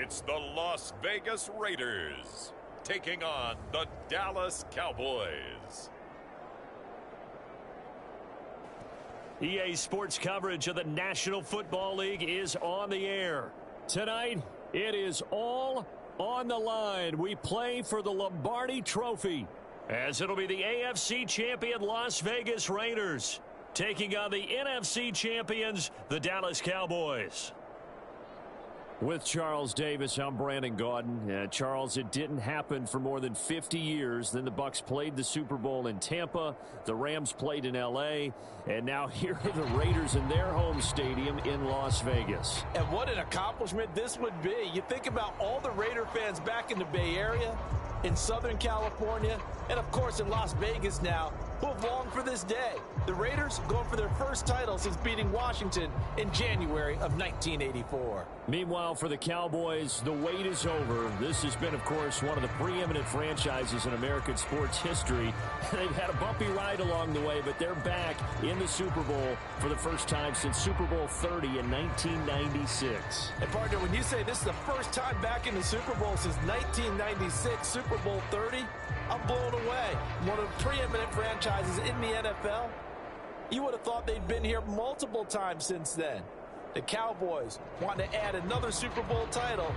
It's the Las Vegas Raiders taking on the Dallas Cowboys. EA Sports coverage of the National Football League is on the air. Tonight, it is all on the line. We play for the Lombardi Trophy, as it'll be the AFC champion Las Vegas Raiders taking on the NFC champions, the Dallas Cowboys. With Charles Davis, I'm Brandon Gaudin. Charles, it didn't happen for more than 50 years. Then the Bucs played the Super Bowl in Tampa. The Rams played in L.A. And now here are the Raiders in their home stadium in Las Vegas. And what an accomplishment this would be. You think about all the Raider fans back in the Bay Area, in Southern California, and of course in Las Vegas now, who have longed for this day. The Raiders going for their first title since beating Washington in January of 1984. Meanwhile, for the Cowboys, the wait is over. This has been, of course, one of the preeminent franchises in American sports history. They've had a bumpy ride along the way, but they're back in the Super Bowl for the first time since Super Bowl 30 in 1996. And partner, when you say this is the first time back in the Super Bowl since 1996, Super Bowl 30, I'm blown away. One of the preeminent franchises in the NFL. You would have thought they'd been here multiple times since then. The Cowboys want to add another Super Bowl title.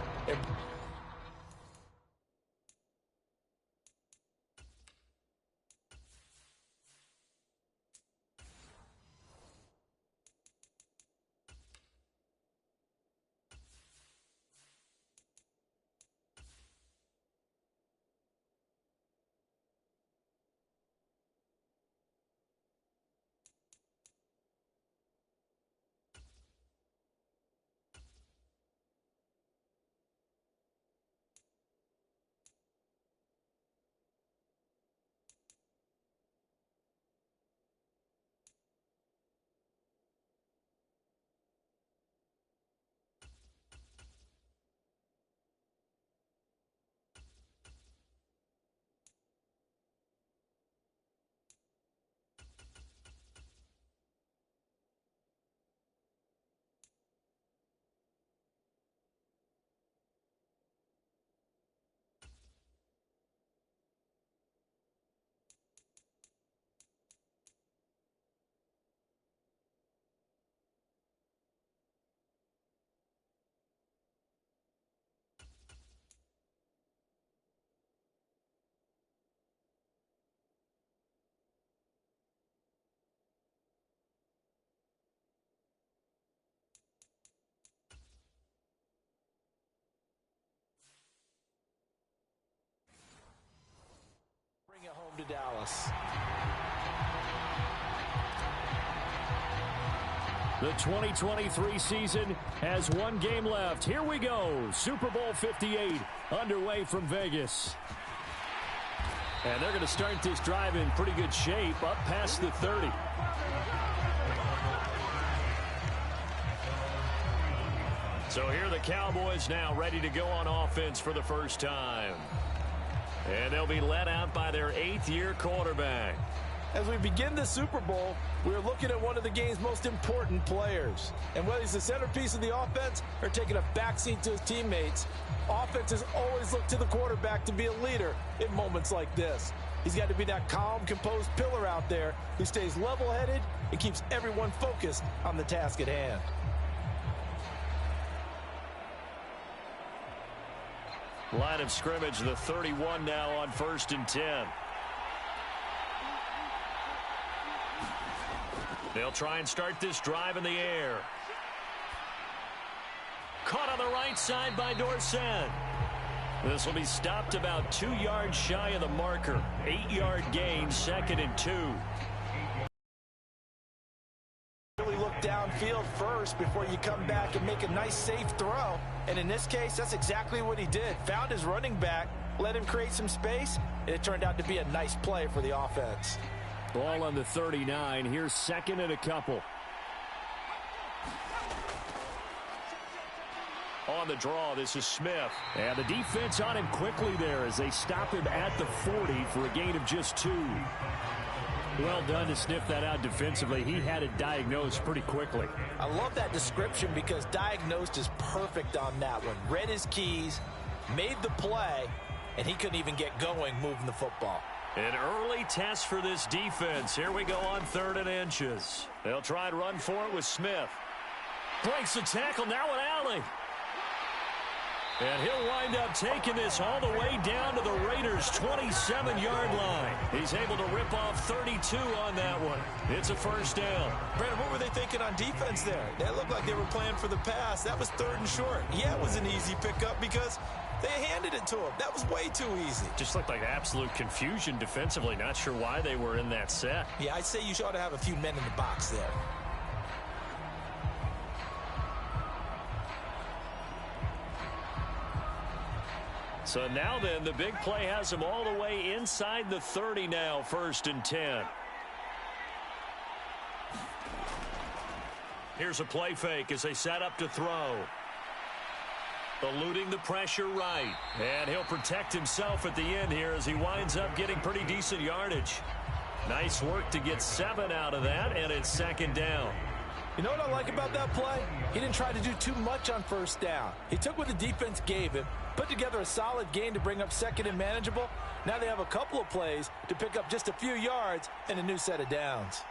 Bring it home to Dallas. The 2023 season has one game left. Here we go. Super Bowl 58 underway from Vegas. And they're going to start this drive in pretty good shape, up past the 30. So here are the Cowboys now ready to go on offense for the first time. And they'll be led out by their 8th-year quarterback. As we begin the Super Bowl, we're looking at one of the game's most important players. And whether he's the centerpiece of the offense or taking a backseat to his teammates, offenses always look to the quarterback to be a leader in moments like this. He's got to be that calm, composed pillar out there who stays level-headed and keeps everyone focused on the task at hand. Line of scrimmage, the 31 now on 1st and 10. They'll try and start this drive in the air. Caught on the right side by Dorsett. This will be stopped about 2 yards shy of the marker. 8-yard gain, 2nd and 2. Really look downfield first before you come back and make a nice safe throw. And in this case, that's exactly what he did. Found his running back, let him create some space, and it turned out to be a nice play for the offense. Ball on the 39. Here's 2nd and a couple. On the draw, this is Smith. And the defense on him quickly there as they stop him at the 40 for a gain of just 2. Well done to sniff that out defensively. He had it diagnosed pretty quickly. I love that description because diagnosed is perfect on that one. Read his keys, made the play, and he couldn't even get going moving the football. An early test for this defense. Here we go on 3rd and inches. They'll try and run for it with Smith. Breaks the tackle, now an alley. And he'll wind up taking this all the way down to the Raiders' 27-yard line. He's able to rip off 32 on that one. It's a first down. Brandon, what were they thinking on defense there? They looked like they were playing for the pass. That was 3rd and short. Yeah, it was an easy pickup because they handed it to him. That was way too easy. Just looked like absolute confusion defensively. Not sure why they were in that set. Yeah, I'd say you ought to have a few men in the box there. So now then, the big play has him all the way inside the 30 now, 1st and 10. Here's a play fake as they set up to throw. Eluding the pressure right. And he'll protect himself at the end here as he winds up getting pretty decent yardage. Nice work to get 7 out of that, and it's 2nd down. You know what I like about that play? He didn't try to do too much on 1st down. He took what the defense gave him, put together a solid gain to bring up 2nd and manageable. Now they have a couple of plays to pick up just a few yards and a new set of downs.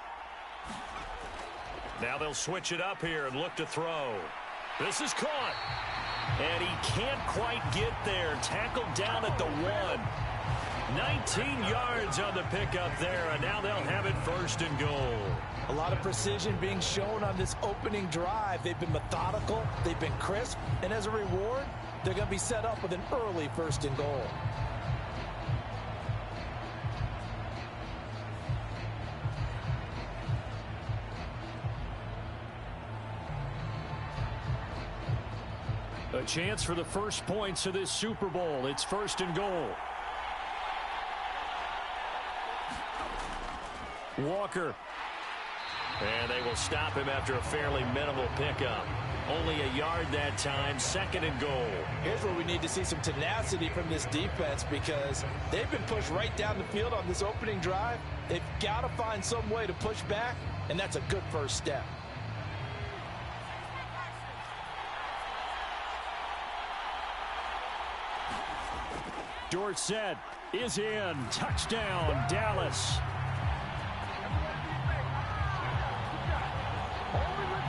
Now they'll switch it up here and look to throw. This is caught. And he can't quite get there. Tackled down at the 1. 19 yards on the pickup there, and now they'll have it 1st and goal. A lot of precision being shown on this opening drive. They've been methodical, they've been crisp, and as a reward, they're going to be set up with an early 1st and goal. A chance for the first points of this Super Bowl. It's 1st and goal. Walker. And they will stop him after a fairly minimal pickup. Only a yard that time, 2nd and goal. Here's where we need to see some tenacity from this defense because they've been pushed right down the field on this opening drive. They've got to find some way to push back, and that's a good first step. Dorsett is in. Touchdown, Dallas.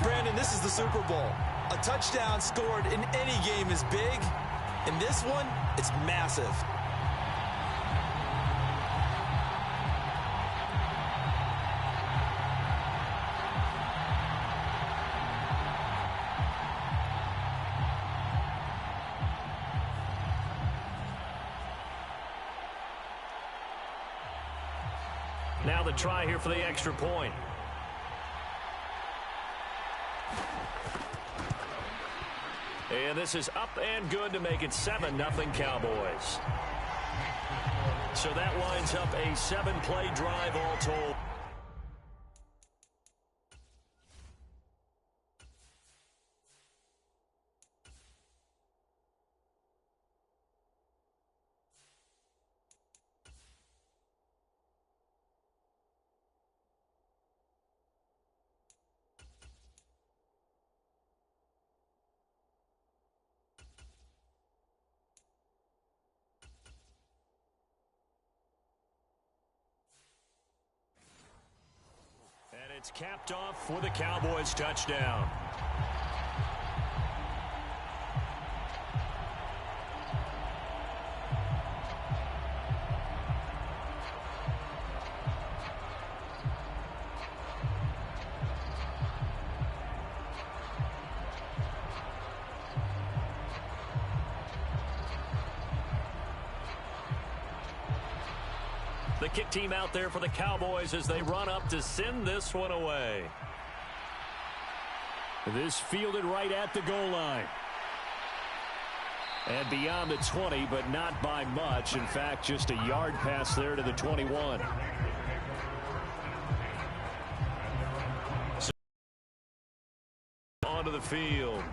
Brandon, this is the Super Bowl. A touchdown scored in any game is big. In this one, it's massive. Now the try here for the extra point. And this is up and good to make it 7-0 Cowboys. So that winds up a 7-play drive all told. It's capped off for the Cowboys touchdown. The kick team out there for the Cowboys as they run up to send this one away. This fielded right at the goal line. And beyond the 20, but not by much. In fact, just a yard pass there to the 21. So onto the field.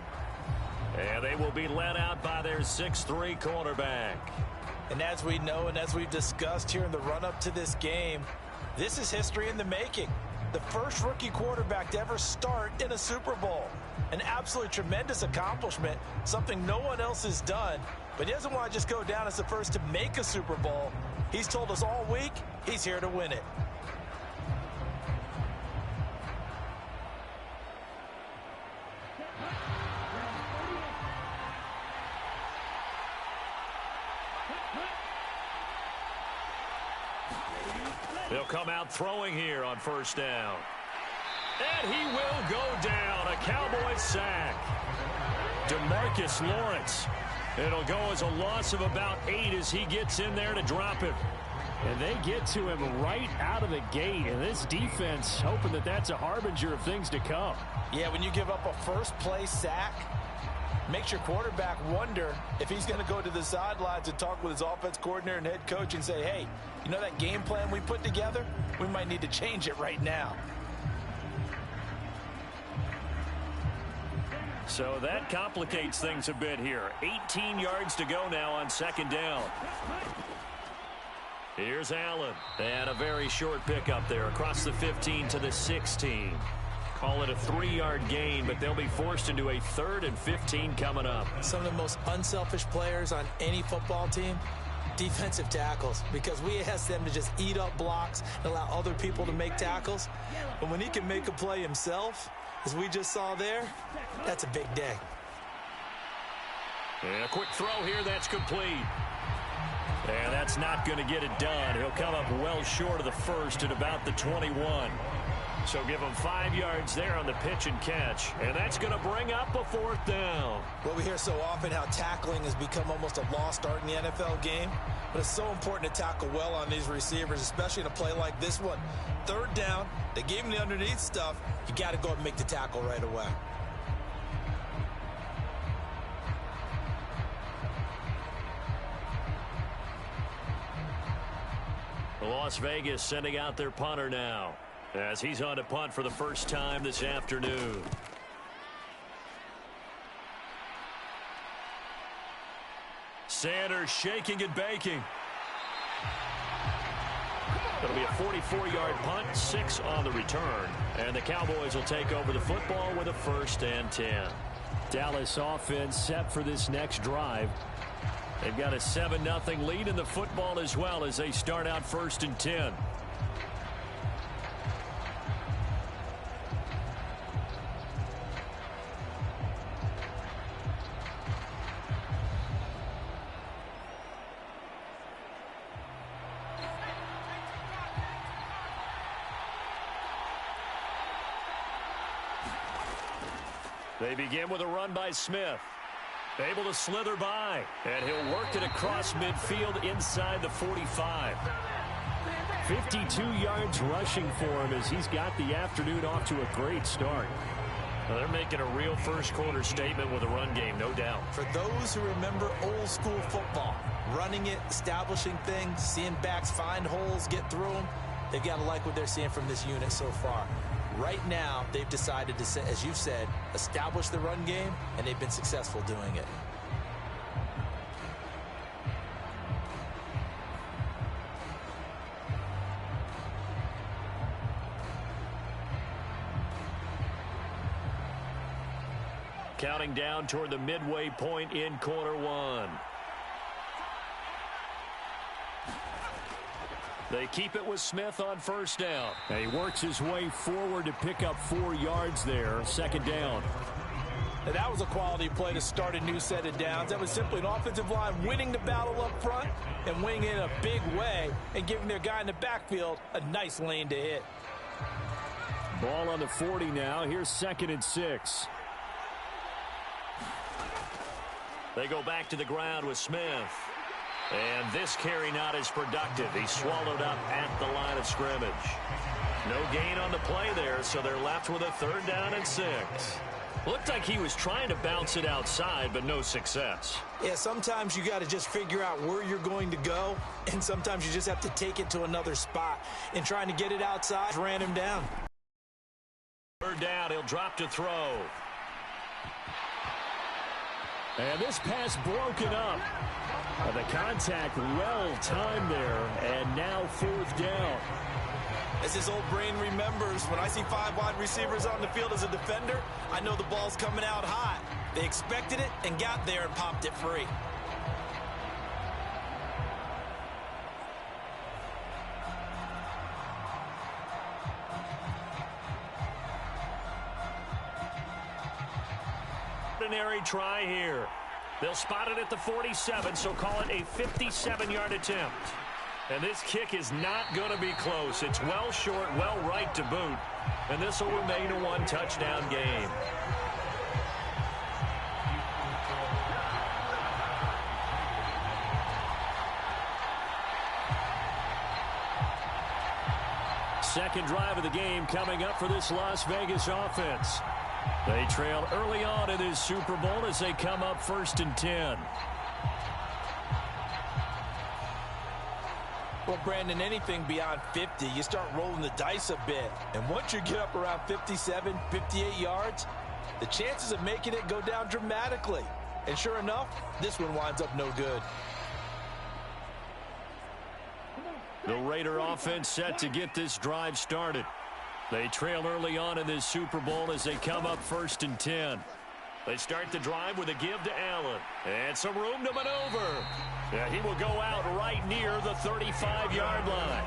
And they will be led out by their 6'3" quarterback. And as we know and as we've discussed here in the run-up to this game, This is history in the making. The first rookie quarterback to ever start in a Super Bowl. An absolutely tremendous accomplishment, something no one else has done. But he doesn't want to just go down as the first to make a Super Bowl. He's told us all week he's here to win it. He'll come out throwing here on first down. And he will go down. A Cowboys sack. DeMarcus Lawrence. It'll go as a loss of about 8 as he gets in there to drop it. And they get to him right out of the gate. And this defense hoping that that's a harbinger of things to come. Yeah, when you give up a first-play sack, makes your quarterback wonder if he's going to go to the sidelines and talk with his offense coordinator and head coach and say, hey, you know that game plan we put together? We might need to change it right now. So that complicates things a bit here. 18 yards to go now on second down. Here's Allen. And a very short pickup there across the 15 to the 16. Call it a 3-yard gain, but they'll be forced into a 3rd and 15 coming up. Some of the most unselfish players on any football team, defensive tackles, because we ask them to just eat up blocks and allow other people to make tackles. But when he can make a play himself, as we just saw there, that's a big day. And a quick throw here, that's complete. And that's not going to get it done. He'll come up well short of the first at about the 21. So give him 5 yards there on the pitch and catch. And that's going to bring up a 4th down. Well, we hear so often how tackling has become almost a lost art in the NFL game. But it's so important to tackle well on these receivers, especially in a play like this one. 3rd down, they gave him the underneath stuff. You got to go and make the tackle right away. Las Vegas sending out their punter now, as he's on to punt for the first time this afternoon. Sanders shaking and baking. It'll be a 44-yard punt, 6 on the return. And the Cowboys will take over the football with a 1st and 10. Dallas offense set for this next drive. They've got a 7-0 lead in the football as well as they start out 1st and 10. They begin with a run by Smith. Able to slither by, and he'll work it across midfield inside the 45. 52 yards rushing for him as he's got the afternoon off to a great start. Well, they're making a real first-quarter statement with a run game, no doubt. For those who remember old-school football, running it, establishing things, seeing backs find holes, get through them, they've got to like what they're seeing from this unit so far. Right now, they've decided to, as you said, establish the run game, and they've been successful doing it. Counting down toward the midway point in quarter one. They keep it with Smith on first down. And he works his way forward to pick up 4 yards there. 2nd down. And that was a quality play to start a new set of downs. That was simply an offensive line winning the battle up front and winning it in a big way and giving their guy in the backfield a nice lane to hit. Ball on the 40 now. Here's 2nd and 6. They go back to the ground with Smith. And this carry not as productive. He's swallowed up at the line of scrimmage. No gain on the play there, so they're left with a 3rd down and 6. Looked like he was trying to bounce it outside, but no success. Yeah, sometimes you got to just figure out where you're going to go, and sometimes you just have to take it to another spot. And trying to get it outside ran him down. 3rd down, he'll drop to throw. And this pass broken up. The contact well timed there, and now 4th down. As his old brain remembers, when I see 5 wide receivers on the field as a defender, I know the ball's coming out hot. They expected it and got there and popped it free. Ordinary try here. They'll spot it at the 47, so call it a 57-yard attempt. And this kick is not going to be close. It's well short, well right to boot. And this will remain a 1-touchdown game. Second drive of the game coming up for this Las Vegas offense. They trail early on in this Super Bowl as they come up 1st and 10. Well, Brandon, anything beyond 50, you start rolling the dice a bit. And once you get up around 57, 58 yards, the chances of making it go down dramatically. And sure enough, this one winds up no good. The Raider offense set to get this drive started. They trail early on in this Super Bowl as they come up 1st and 10. They start the drive with a give to Allen. And some room to maneuver. Yeah, he will go out right near the 35-yard line.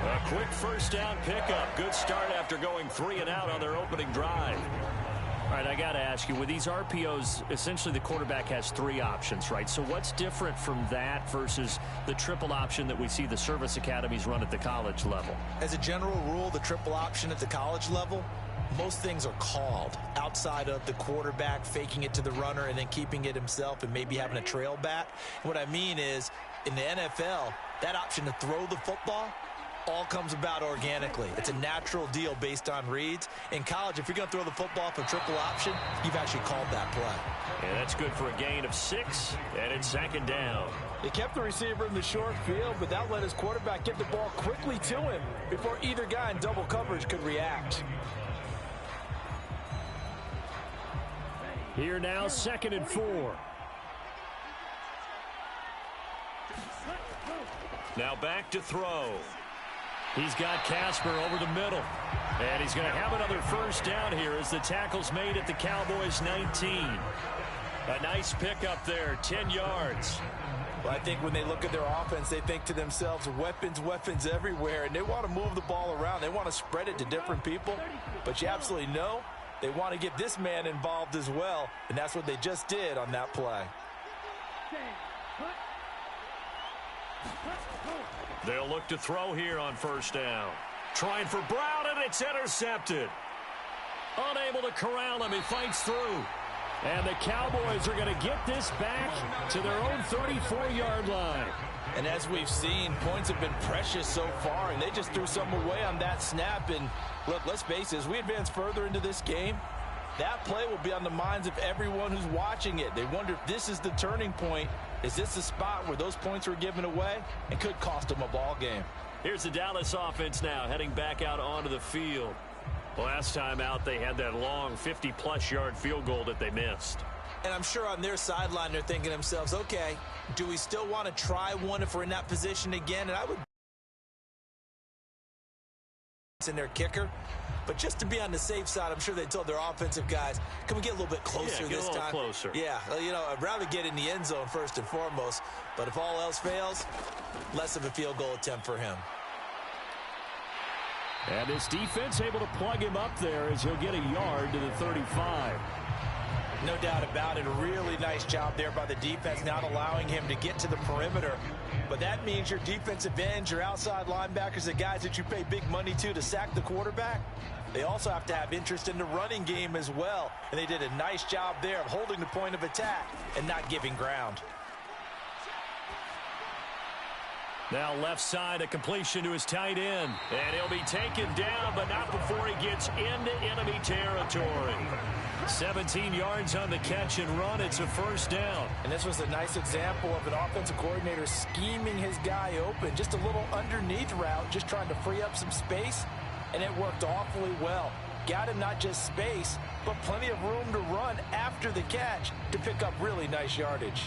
A quick 1st down pickup. Good start after going 3 and out on their opening drive. All right, I got to ask you, with these RPOs, essentially the quarterback has 3 options, right? So what's different from that versus the triple option that we see the service academies run at the college level? As a general rule, the triple option at the college level, most things are called outside of the quarterback faking it to the runner and then keeping it himself and maybe having a trail back. What I mean is, in the NFL, that option to throw the football all comes about organically. It's a natural deal based on reads. In college, if you're going to throw the football for triple option, you've actually called that play. And that's good for a gain of 6, and it's 2nd down. He kept the receiver in the short field, but that let his quarterback get the ball quickly to him before either guy in double coverage could react. Here now, 2nd and 4. Now back to throw. He's got Casper over the middle. And he's going to have another 1st down here as the tackle's made at the Cowboys 19. A nice pickup there, 10 yards. Well, I think when they look at their offense, they think to themselves, weapons everywhere, and they want to move the ball around. They want to spread it to different people, but you absolutely know they want to get this man involved as well, and that's what they just did on that play. They'll look to throw here on 1st down. Trying for Brown, and it's intercepted. Unable to corral him. He fights through. And the Cowboys are going to get this back to their own 34-yard line. And as we've seen, points have been precious so far, and they just threw some away on that snap. And look, let's face it, as we advance further into this game, that play will be on the minds of everyone who's watching it. They wonder if this is the turning point. Is this the spot where those points were given away and could cost them a ball game? Here's the Dallas offense now heading back out onto the field. Last time out, they had that long 50-plus yard field goal that they missed. And I'm sure on their sideline they're thinking to themselves, okay, do we still want to try one if we're in that position again? And I would in their kicker. But just to be on the safe side, I'm sure they told their offensive guys, can we get a little bit closer this time? Closer. Yeah, you know, I'd rather get in the end zone first and foremost. But if all else fails, less of a field goal attempt for him. And this defense able to plug him up there as he'll get a yard to the 35. No doubt about it. A really nice job there by the defense, not allowing him to get to the perimeter. But that means your defensive ends, your outside linebackers, the guys that you pay big money to sack the quarterback, they also have to have interest in the running game as well. And they did a nice job there of holding the point of attack and not giving ground. Now left side, a completion to his tight end. And he'll be taken down, but not before he gets into enemy territory. 17 yards on the catch and run. It's a 1st down. And this was a nice example of an offensive coordinator scheming his guy open. Just a little underneath route, just trying to free up some space. And it worked awfully well. got him not just space, but plenty of room to run after the catch to pick up really nice yardage.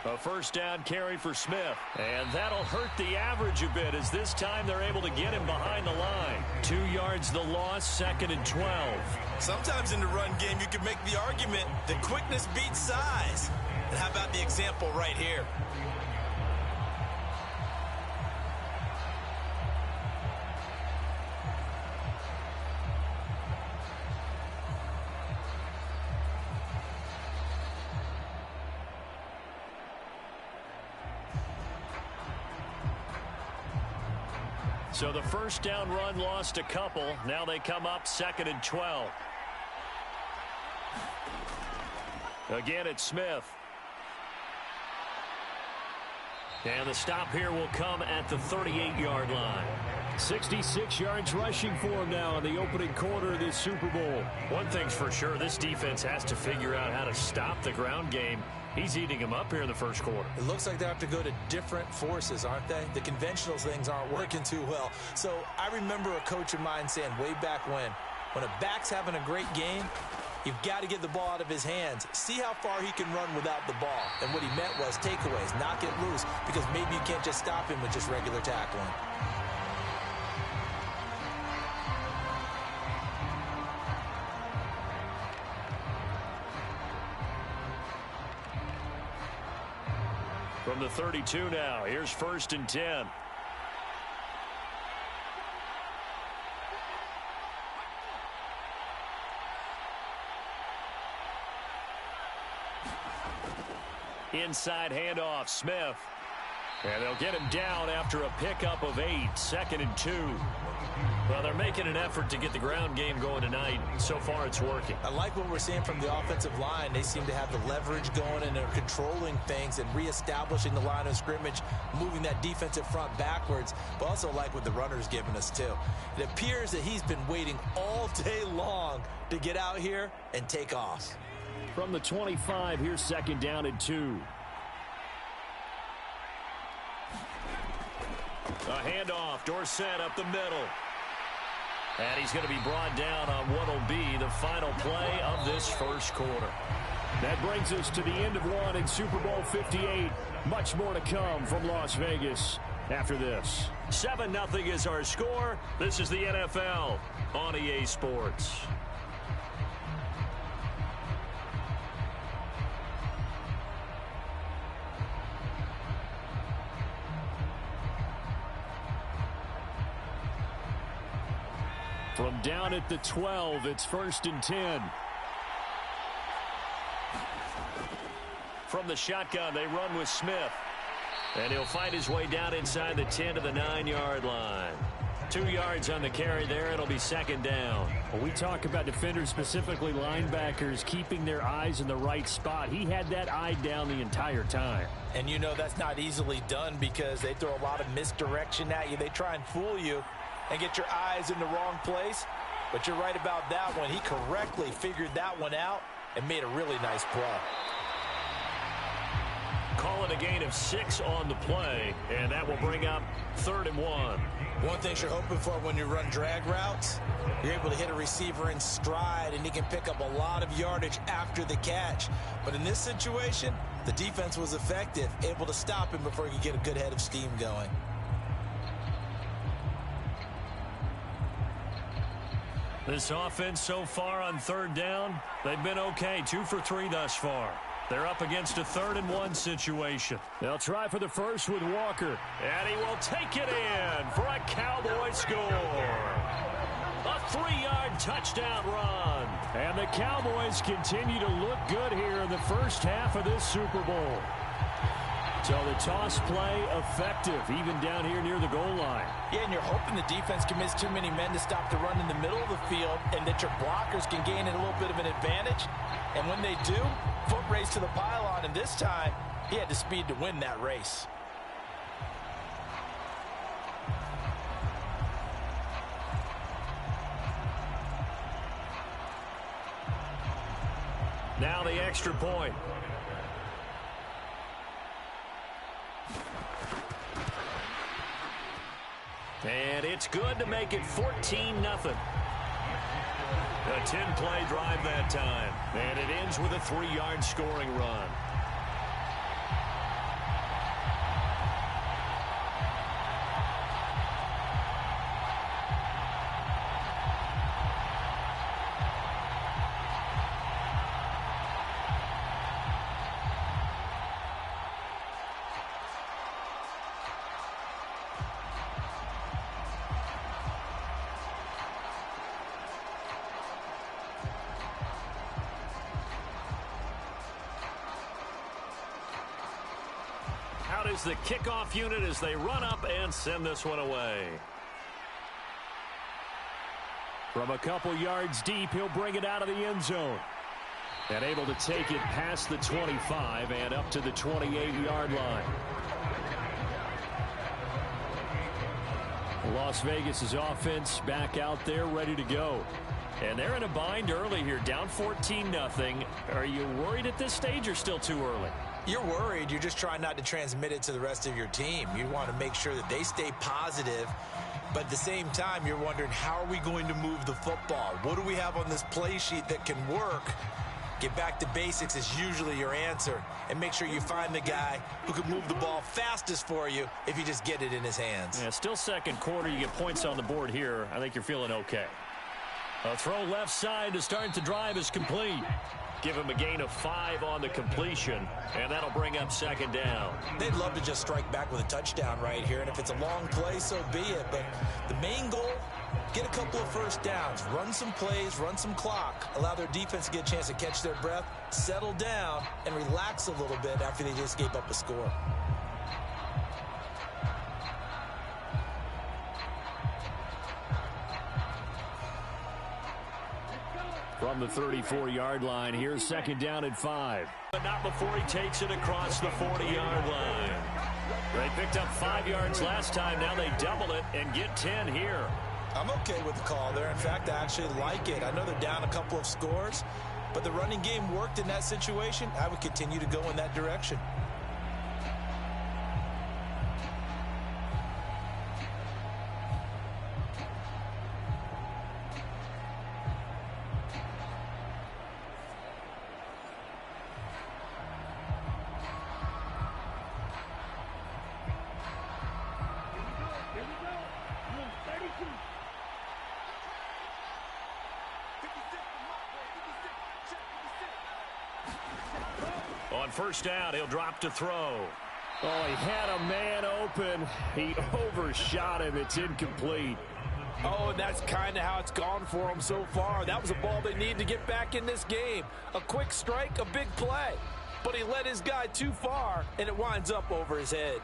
A first down carry for Smith. And that'll hurt the average a bit as this time they're able to get him behind the line. 2 yards the loss, 2nd and 12. Sometimes in the run game you can make the argument that quickness beats size. And how about the example right here? So the first down run lost a couple. Now they come up 2nd and 12. Again, it's Smith. And the stop here will come at the 38-yard line. 66 yards rushing for him now in the opening quarter of this Super Bowl. One thing's for sure, this defense has to figure out how to stop the ground game. He's eating them up here in the first quarter. It looks like they have to go to different forces, aren't they? The conventional things aren't working too well. So I remember a coach of mine saying way back when a back's having a great game, you've got to get the ball out of his hands. See how far he can run without the ball. And what he meant was takeaways, knock it loose, because maybe you can't just stop him with just regular tackling. From the 32 now, here's 1st and 10. Inside handoff, Smith. And they'll get him down after a pickup of 8, 2nd and 2. Well, they're making an effort to get the ground game going tonight. So far, it's working. I like what we're seeing from the offensive line. They seem to have the leverage going, and they're controlling things and reestablishing the line of scrimmage, moving that defensive front backwards, but also like what the runner's giving us, too. It appears that he's been waiting all day long to get out here and take off. From the 25, here's 2nd down and 2. A handoff, Dorsett up the middle. And he's going to be brought down on what will be the final play of this first quarter. That brings us to the end of one in Super Bowl 58. Much more to come from Las Vegas after this. 7-0 is our score. This is the NFL on EA Sports. From down at the 12, it's 1st and 10. From the shotgun, they run with Smith. And he'll find his way down inside the 10 to the 9-yard line. 2 yards on the carry there. It'll be 2nd down. When we talk about defenders, specifically linebackers, keeping their eyes in the right spot, he had that eye down the entire time. And you know that's not easily done because they throw a lot of misdirection at you. They try and fool you and get your eyes in the wrong place. But you're right about that one. He correctly figured that one out and made a really nice play. Call it a gain of 6 on the play, and that will bring up 3rd and 1. One thing you're hoping for when you run drag routes, you're able to hit a receiver in stride, and he can pick up a lot of yardage after the catch. But in this situation, the defense was effective, able to stop him before he could get a good head of steam going. This offense so far on 3rd down, they've been okay. 2 for 3 thus far. They're up against a 3rd and 1 situation. They'll try for the first with Walker. And he will take it in for a Cowboy score. A 3-yard touchdown run. And the Cowboys continue to look good here in the first half of this Super Bowl. So the toss play effective, even down here near the goal line. Yeah, and you're hoping the defense can miss too many men to stop the run in the middle of the field and that your blockers can gain a little bit of an advantage. And when they do, foot race to the pylon, and this time he had the speed to win that race. Now the extra point. And it's good to make it 14-0. A 10-play drive that time. And it ends with a 3-yard scoring run. Out is the kickoff unit as they run up and send this one away. From a couple yards deep, he'll bring it out of the end zone. And able to take it past the 25 and up to the 28-yard line. Las Vegas' offense back out there ready to go. And they're in a bind early here, down 14-0. Are you worried at this stage or still too early? You're worried. You're just trying not to transmit it to the rest of your team. You want to make sure that they stay positive. But at the same time, you're wondering, how are we going to move the football? What do we have on this play sheet that can work? Get back to basics is usually your answer. And make sure you find the guy who can move the ball fastest for you if you just get it in his hands. Yeah, still second quarter. You get points on the board here. I think you're feeling okay. A throw left side to start the drive is complete. Give him a gain of 5 on the completion, and that'll bring up second down. They'd love to just strike back with a touchdown right here, and if it's a long play, so be it. But the main goal, get a couple of first downs, run some plays, run some clock, allow their defense to get a chance to catch their breath, settle down, and relax a little bit after they just gave up a score. From the 34-yard line, here's second down at 5. But not before he takes it across the 40-yard line. They picked up 5 yards last time. Now they double it and get 10 here. I'm okay with the call there. In fact, I actually like it. I know they're down a couple of scores, but the running game worked in that situation. I would continue to go in that direction. On first down, he'll drop to throw. Oh, he had a man open. He overshot him. It's incomplete. Oh, and that's kind of how it's gone for him so far. That was a ball they need to get back in this game. A quick strike, a big play. But he led his guy too far, and it winds up over his head.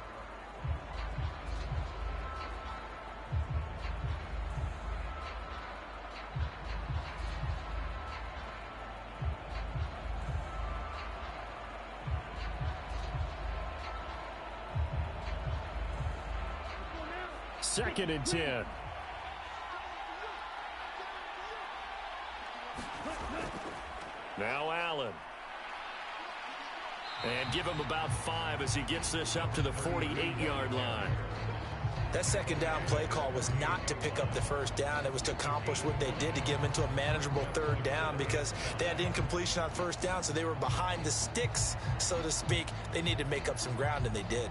Second and 10. Now Allen. And give him about 5 as he gets this up to the 48-yard line. That second down play call was not to pick up the first down. It was to accomplish what they did to get them into a manageable third down because they had incompletion on first down, so they were behind the sticks, so to speak. They needed to make up some ground, and they did.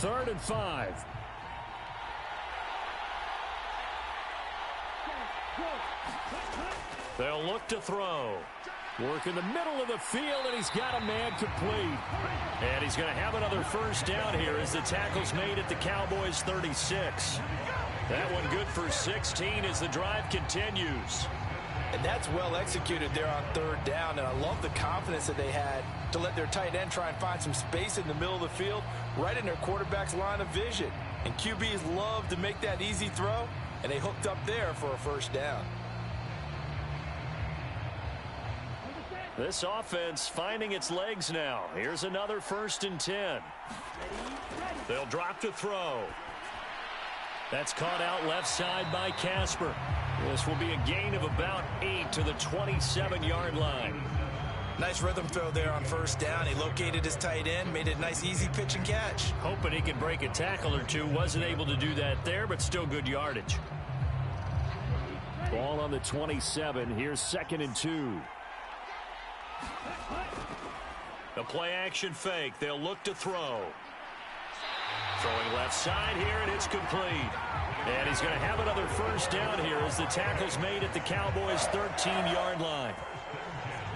Third and 5. They'll look to throw. Work in the middle of the field, and he's got a man complete. And he's going to have another first down here as the tackle's made at the Cowboys' 36. That one good for 16 as the drive continues. And that's well executed there on third down, and I love the confidence that they had to let their tight end try and find some space in the middle of the field, right in their quarterback's line of vision. And QBs love to make that easy throw, and they hooked up there for a first down. This offense finding its legs now. Here's another 1st and 10. They'll drop to throw. That's caught out left side by Casper. This will be a gain of about 8 to the 27-yard line. Nice rhythm throw there on 1st down. He located his tight end, made it a nice easy pitch and catch. Hoping he could break a tackle or two. Wasn't able to do that there, but still good yardage. Ball on the 27. Here's 2nd and 2. The play action fake. They'll look to throw. Throwing left side here, and it's complete. And he's going to have another 1st down here as the tackle's made at the Cowboys' 13-yard line.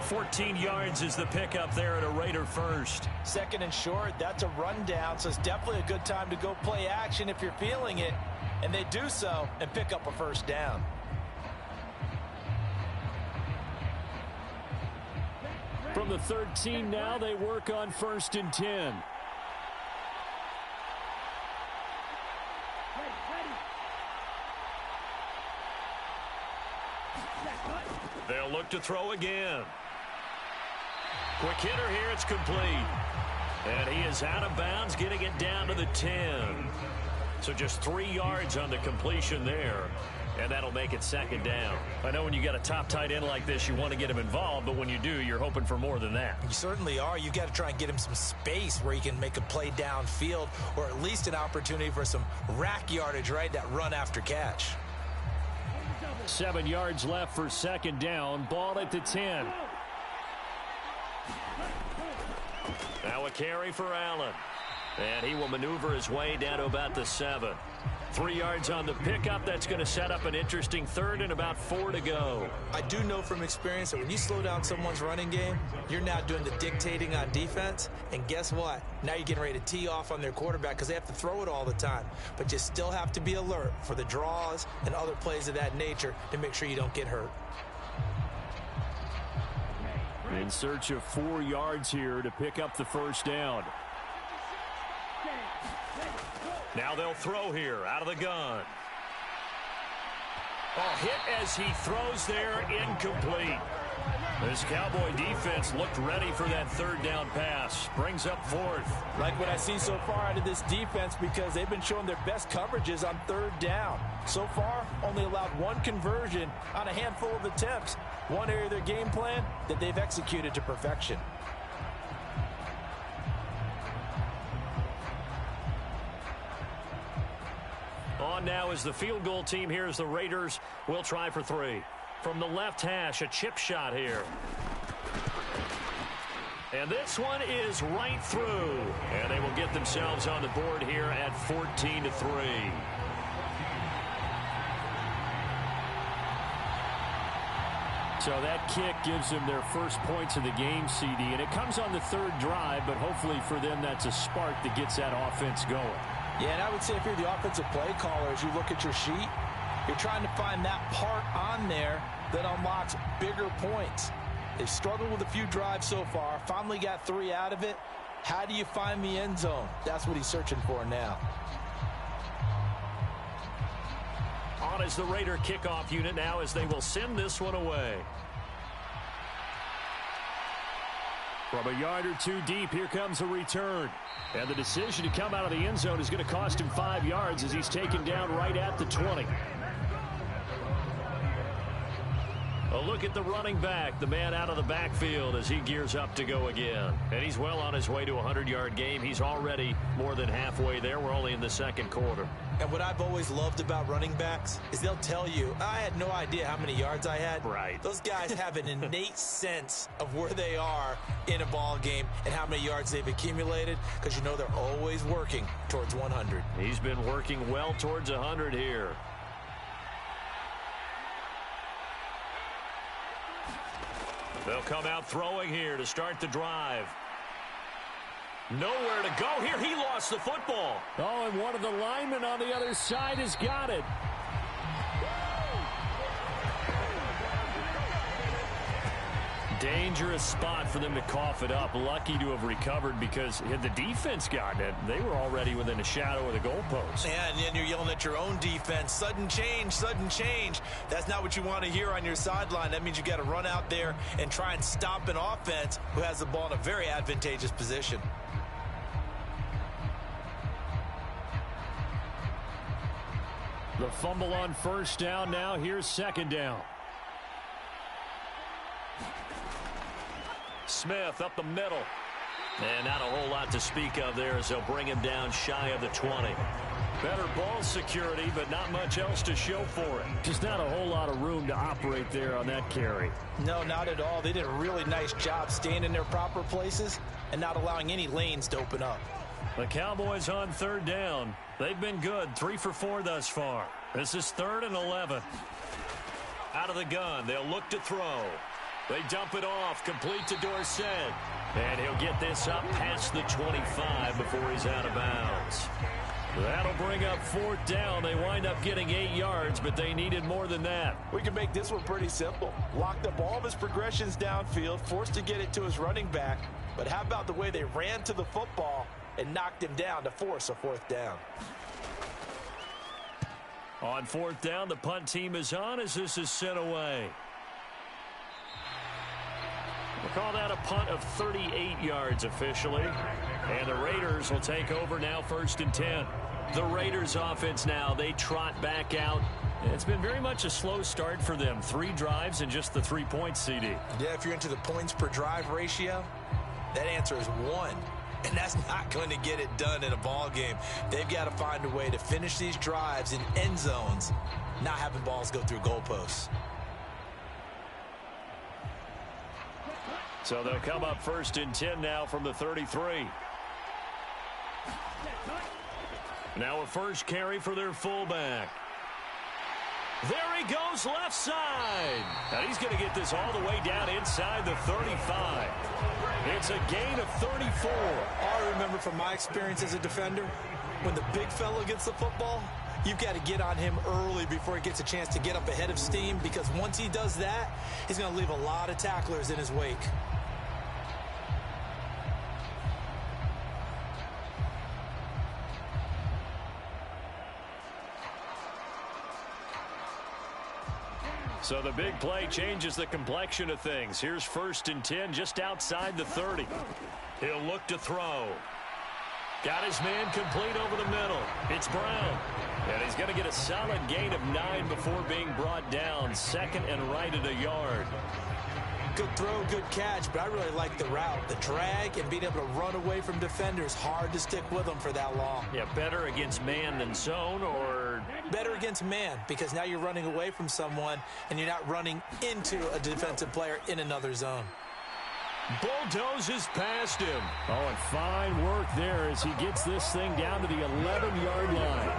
14 yards is the pickup there at a Raider 1st. 2nd and short, that's a rundown, so it's definitely a good time to go play action if you're feeling it. And they do so and pick up a 1st down. From the 13 now, they work on 1st and 10. They'll look to throw again. Quick hitter here, it's complete. And he is out of bounds, getting it down to the 10. So just 3 yards on the completion there. And that'll make it 2nd down. I know when you got a top tight end like this, you want to get him involved, but when you do, you're hoping for more than that. You certainly are. You've got to try and get him some space where he can make a play downfield, or at least an opportunity for some rack yardage, right? That run after catch. 7 yards left for 2nd down. Ball at the 10. Now a carry for Allen. And he will maneuver his way down to about the 7. 3 yards on the pickup. That's going to set up an interesting 3rd and about 4 to go. I do know from experience that when you slow down someone's running game, you're now doing the dictating on defense. And guess what? Now you're getting ready to tee off on their quarterback because they have to throw it all the time. But you still have to be alert for the draws and other plays of that nature to make sure you don't get hurt. In search of 4 yards here to pick up the 1st down. Now they'll throw here out of the gun. Oh, hit as he throws there, incomplete. This Cowboy defense looked ready for that 3rd down pass. Brings up 4th. Like what I see so far out of this defense, because they've been showing their best coverages on 3rd down. So far, only allowed 1 conversion on a handful of attempts. One area of their game plan that they've executed to perfection. On now is the field goal team here as the Raiders will try for 3. From the left hash, a chip shot here. And this one is right through. And they will get themselves on the board here at 14-3. So that kick gives them their first points of the game, CD. And it comes on the 3rd drive, but hopefully for them that's a spark that gets that offense going. Yeah, and I would say if you're the offensive play caller, as you look at your sheet, you're trying to find that part on there that unlocks bigger points. They've struggled with a few drives so far, finally got 3 out of it. How do you find the end zone? That's what he's searching for now. On is the Raider kickoff unit now as they will send this one away. From a yard or 2 deep, here comes a return. And the decision to come out of the end zone is going to cost him 5 yards as he's taken down right at the 20. A look at the running back, the man out of the backfield as he gears up to go again. And he's well on his way to a 100-yard game. He's already more than halfway there. We're only in the 2nd quarter. And what I've always loved about running backs is they'll tell you, I had no idea how many yards I had. Right. Those guys have an innate sense of where they are in a ball game and how many yards they've accumulated because you know they're always working towards 100. He's been working well towards 100 here. They'll come out throwing here to start the drive. Nowhere to go here. He lost the football. Oh, and one of the linemen on the other side has got it. Dangerous spot for them to cough it up. Lucky to have recovered because had the defense gotten it, they were already within a shadow of the goalpost. Yeah, and then you're yelling at your own defense. Sudden change, sudden change. That's not what you want to hear on your sideline. That means you got to run out there and try and stop an offense who has the ball in a very advantageous position. The fumble on first down. Now here's second down. Smith up the middle. And not a whole lot to speak of there as they'll bring him down shy of the 20. Better ball security, but not much else to show for it. Just not a whole lot of room to operate there on that carry. No, not at all. They did a really nice job staying in their proper places and not allowing any lanes to open up. The Cowboys on third down. They've been good, 3 for 4 thus far. This is 3rd and 11. Out of the gun, they'll look to throw. They dump it off, complete to Dorsett. And he'll get this up past the 25 before he's out of bounds. That'll bring up 4th down. They wind up getting 8 yards, but they needed more than that. We can make this one pretty simple. Locked up all of his progressions downfield, forced to get it to his running back. But how about the way they ran to the football and knocked him down to force a 4th down? On 4th down, the punt team is on as this is sent away. We'll call that a punt of 38 yards officially. And the Raiders will take over now 1st and 10. The Raiders offense now, they trot back out. It's been very much a slow start for them. 3 drives and just the 3 points, CD. Yeah, if you're into the points per drive ratio, that answer is 1. And that's not going to get it done in a ball game. They've got to find a way to finish these drives in end zones, not having balls go through goalposts. So they'll come up 1st and 10 now from the 33. Now a first carry for their fullback. There he goes left side. And he's going to get this all the way down inside the 35. It's a gain of 34. All I remember from my experience as a defender, when the big fella gets the football, you've got to get on him early before he gets a chance to get up ahead of steam, because once he does that, he's going to leave a lot of tacklers in his wake. So the big play changes the complexion of things. Here's 1st and 10 just outside the 30. He'll look to throw. Got his man complete over the middle. It's Brown. And he's going to get a solid gain of 9 before being brought down. 2nd and right at a yard. Good throw, good catch, but I really like the route. The drag and being able to run away from defenders. Hard to stick with them for that long. Yeah, better against man than zone, or better against man, because now you're running away from someone and you're not running into a defensive player in another zone. Bulldozes past him. Oh, and fine work there as he gets this thing down to the 11-yard line.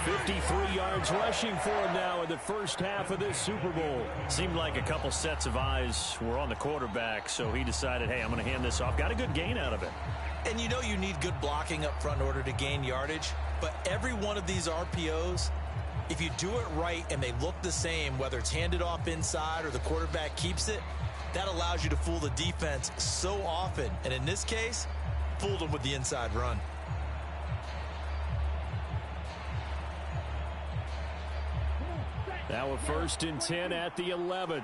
53 yards rushing for him now in the first half of this Super Bowl. Seemed like a couple sets of eyes were on the quarterback, so he decided, hey, I'm going to hand this off. Got a good gain out of it. And you know you need good blocking up front in order to gain yardage, but every one of these RPOs, if you do it right and they look the same, whether it's handed off inside or the quarterback keeps it, that allows you to fool the defense so often. And in this case, fooled them with the inside run. Now a 1st and 10 at the 11.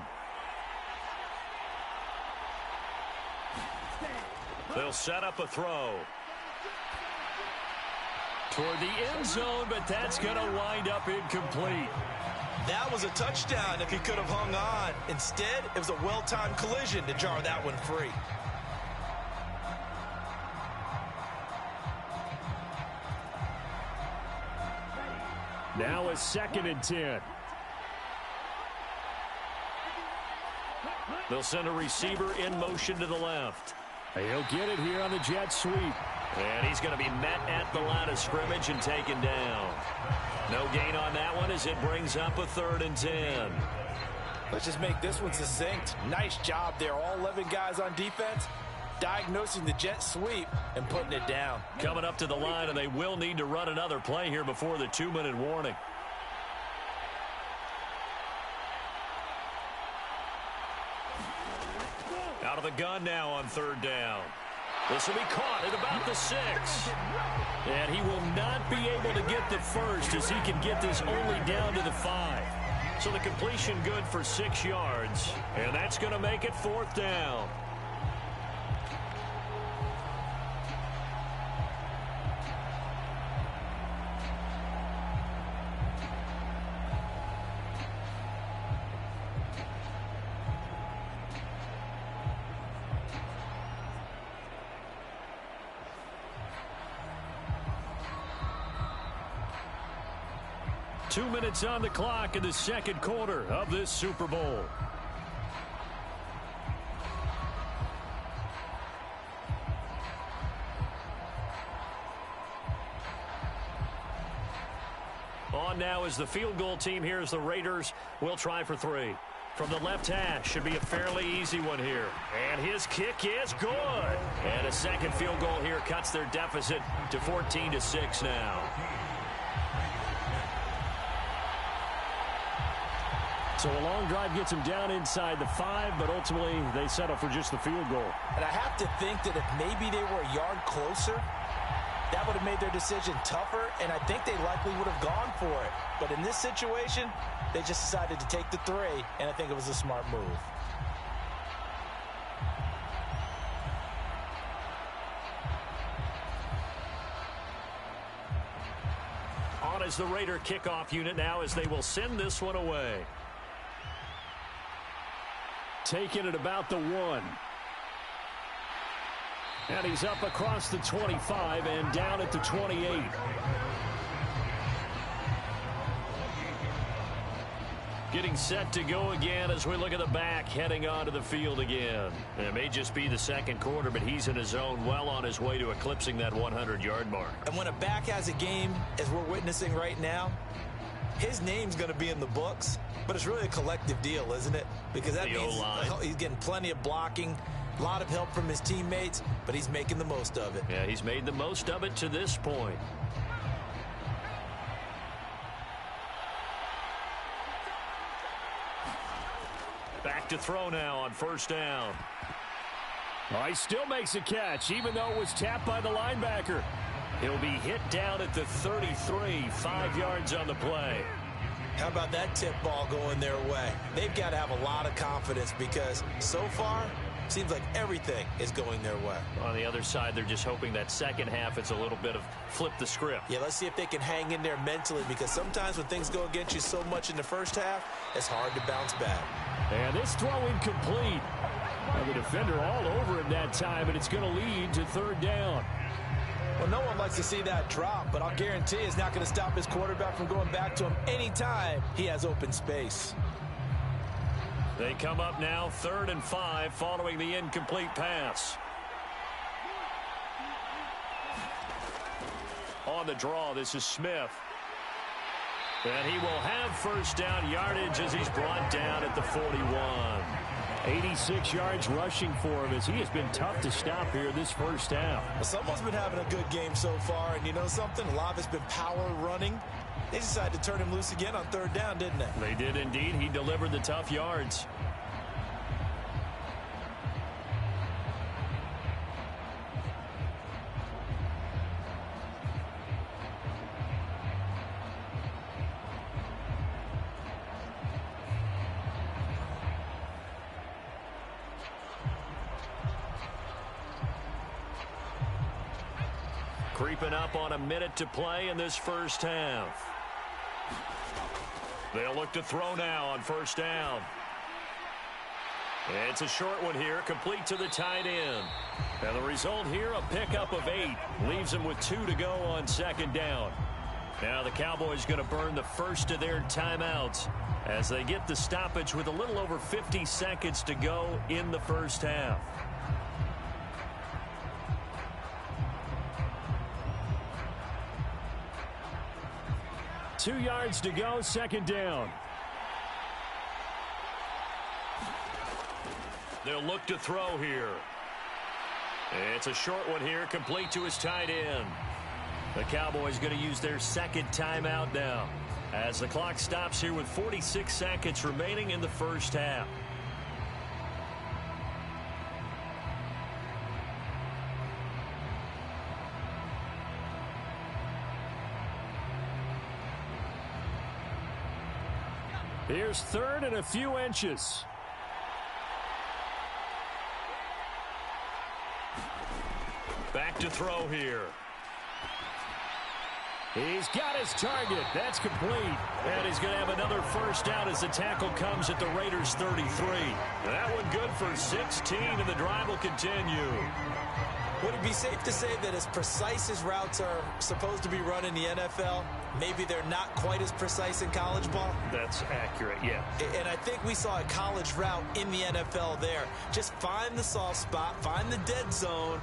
They'll set up a throw toward the end zone, but that's going to wind up incomplete. That was a touchdown if he could have hung on. Instead, it was a well-timed collision to jar that one free. Now a 2nd and 10. They'll send a receiver in motion to the left. He'll get it here on the jet sweep. And he's going to be met at the line of scrimmage and taken down. No gain on that one as it brings up a 3rd and 10. Let's just make this one succinct. Nice job there. All 11 guys on defense diagnosing the jet sweep and putting it down. Coming up to the line, and they will need to run another play here before the 2-minute warning. the gun now on third down. This will be caught at about the 6. And he will not be able to get the first as he can get this only down to the 5. So the completion good for 6 yards. And that's going to make it fourth down. Two minutes on the clock in the second quarter of this Super Bowl. On now is the field goal team here as the Raiders will try for 3. From the left hash, should be a fairly easy one here. And his kick is good. And a second field goal here cuts their deficit to 14-6 now. So a long drive gets them down inside the 5, but ultimately they settle for just the field goal. And I have to think that if maybe they were a yard closer, that would have made their decision tougher, and I think they likely would have gone for it. But in this situation, they just decided to take the 3, and I think it was a smart move. On is the Raider kickoff unit now as they will send this one away. Taking it about the 1. And he's up across the 25 and down at the 28. Getting set to go again as we look at the back heading onto the field again. And it may just be the second quarter, but he's in his zone well on his way to eclipsing that 100-yard mark. And when a back has a game, as we're witnessing right now, his name's going to be in the books, but it's really a collective deal, isn't it? Because that means he's getting plenty of blocking, a lot of help from his teammates, but he's making the most of it. Yeah, he's made the most of it to this point. Back to throw now on first down. Oh, he still makes a catch, even though it was tapped by the linebacker. He'll be hit down at the 33, 5 yards on the play. How about that tip ball going their way? They've got to have a lot of confidence because so far, seems like everything is going their way. On the other side, they're just hoping that second half it's a little bit of flip the script. Yeah, let's see if they can hang in there mentally because sometimes when things go against you so much in the first half, it's hard to bounce back. And this throw incomplete. And the defender all over him that time, and it's going to lead to third down. Well, no one likes to see that drop, but I'll guarantee it's not going to stop his quarterback from going back to him anytime he has open space. They come up now 3rd and 5 following the incomplete pass. On the draw, this is Smith. And he will have first down yardage as he's brought down at the 41. 86 yards rushing for him as he has been tough to stop here this first half. Well, someone's been having a good game so far, and you know something? A lot of it's been power running. They decided to turn him loose again on 3rd down, didn't they? They did indeed. He delivered the tough yards. Creeping up on a minute to play in this first half. They'll look to throw now on first down. It's a short one here, complete to the tight end. And the result here, a pickup of 8. Leaves them with 2 to go on second down. Now the Cowboys going to burn the first of their timeouts as they get the stoppage with a little over 50 seconds to go in the first half. Two yards to go, second down. They'll look to throw here. It's a short one here, complete to his tight end. The Cowboys going to use their second timeout now as the clock stops here with 46 seconds remaining in the first half. Here's third and a few inches. Back to throw here. He's got his target. That's complete. And he's going to have another first down as the tackle comes at the Raiders' 33. That one good for 16, and the drive will continue. Would it be safe to say that as precise as routes are supposed to be run in the NFL, maybe they're not quite as precise in college ball? That's accurate, yeah. And I think we saw a college route in the NFL there. Just find the soft spot, find the dead zone,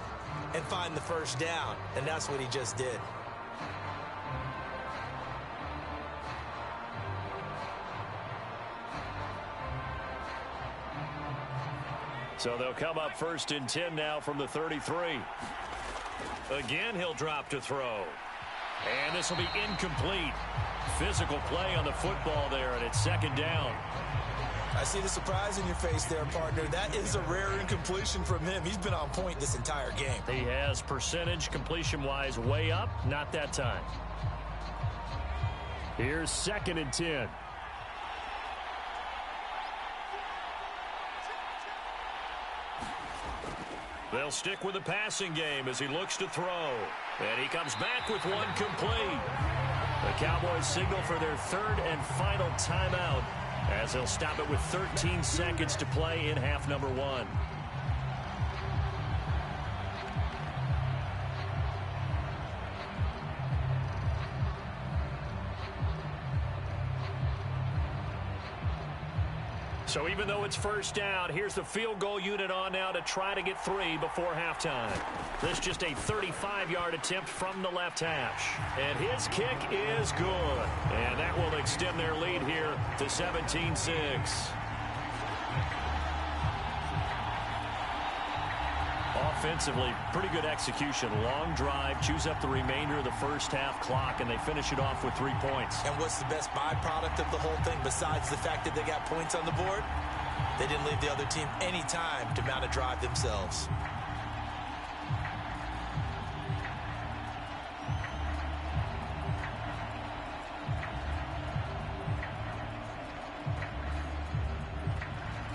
and find the first down. And that's what he just did. So they'll come up first and 10 now from the 33. Again, he'll drop to throw. And this will be incomplete. Physical play on the football there, and it's second down. I see the surprise in your face there, partner. That is a rare incompletion from him. He's been on point this entire game. He has percentage completion-wise way up. Not that time. Here's second and 10. They'll stick with the passing game as he looks to throw. And he comes back with one complete. The Cowboys signal for their third and final timeout as they'll stop it with 13 seconds to play in half number one. So even though it's first down, here's the field goal unit on now to try to get 3 before halftime. This just a 35-yard attempt from the left hash. And his kick is good. And that will extend their lead here to 17-6. Offensively, pretty good execution. Long drive, chews up the remainder of the first half clock, and they finish it off with 3 points. And what's the best byproduct of the whole thing besides the fact that they got points on the board? They didn't leave the other team any time to mount a drive themselves.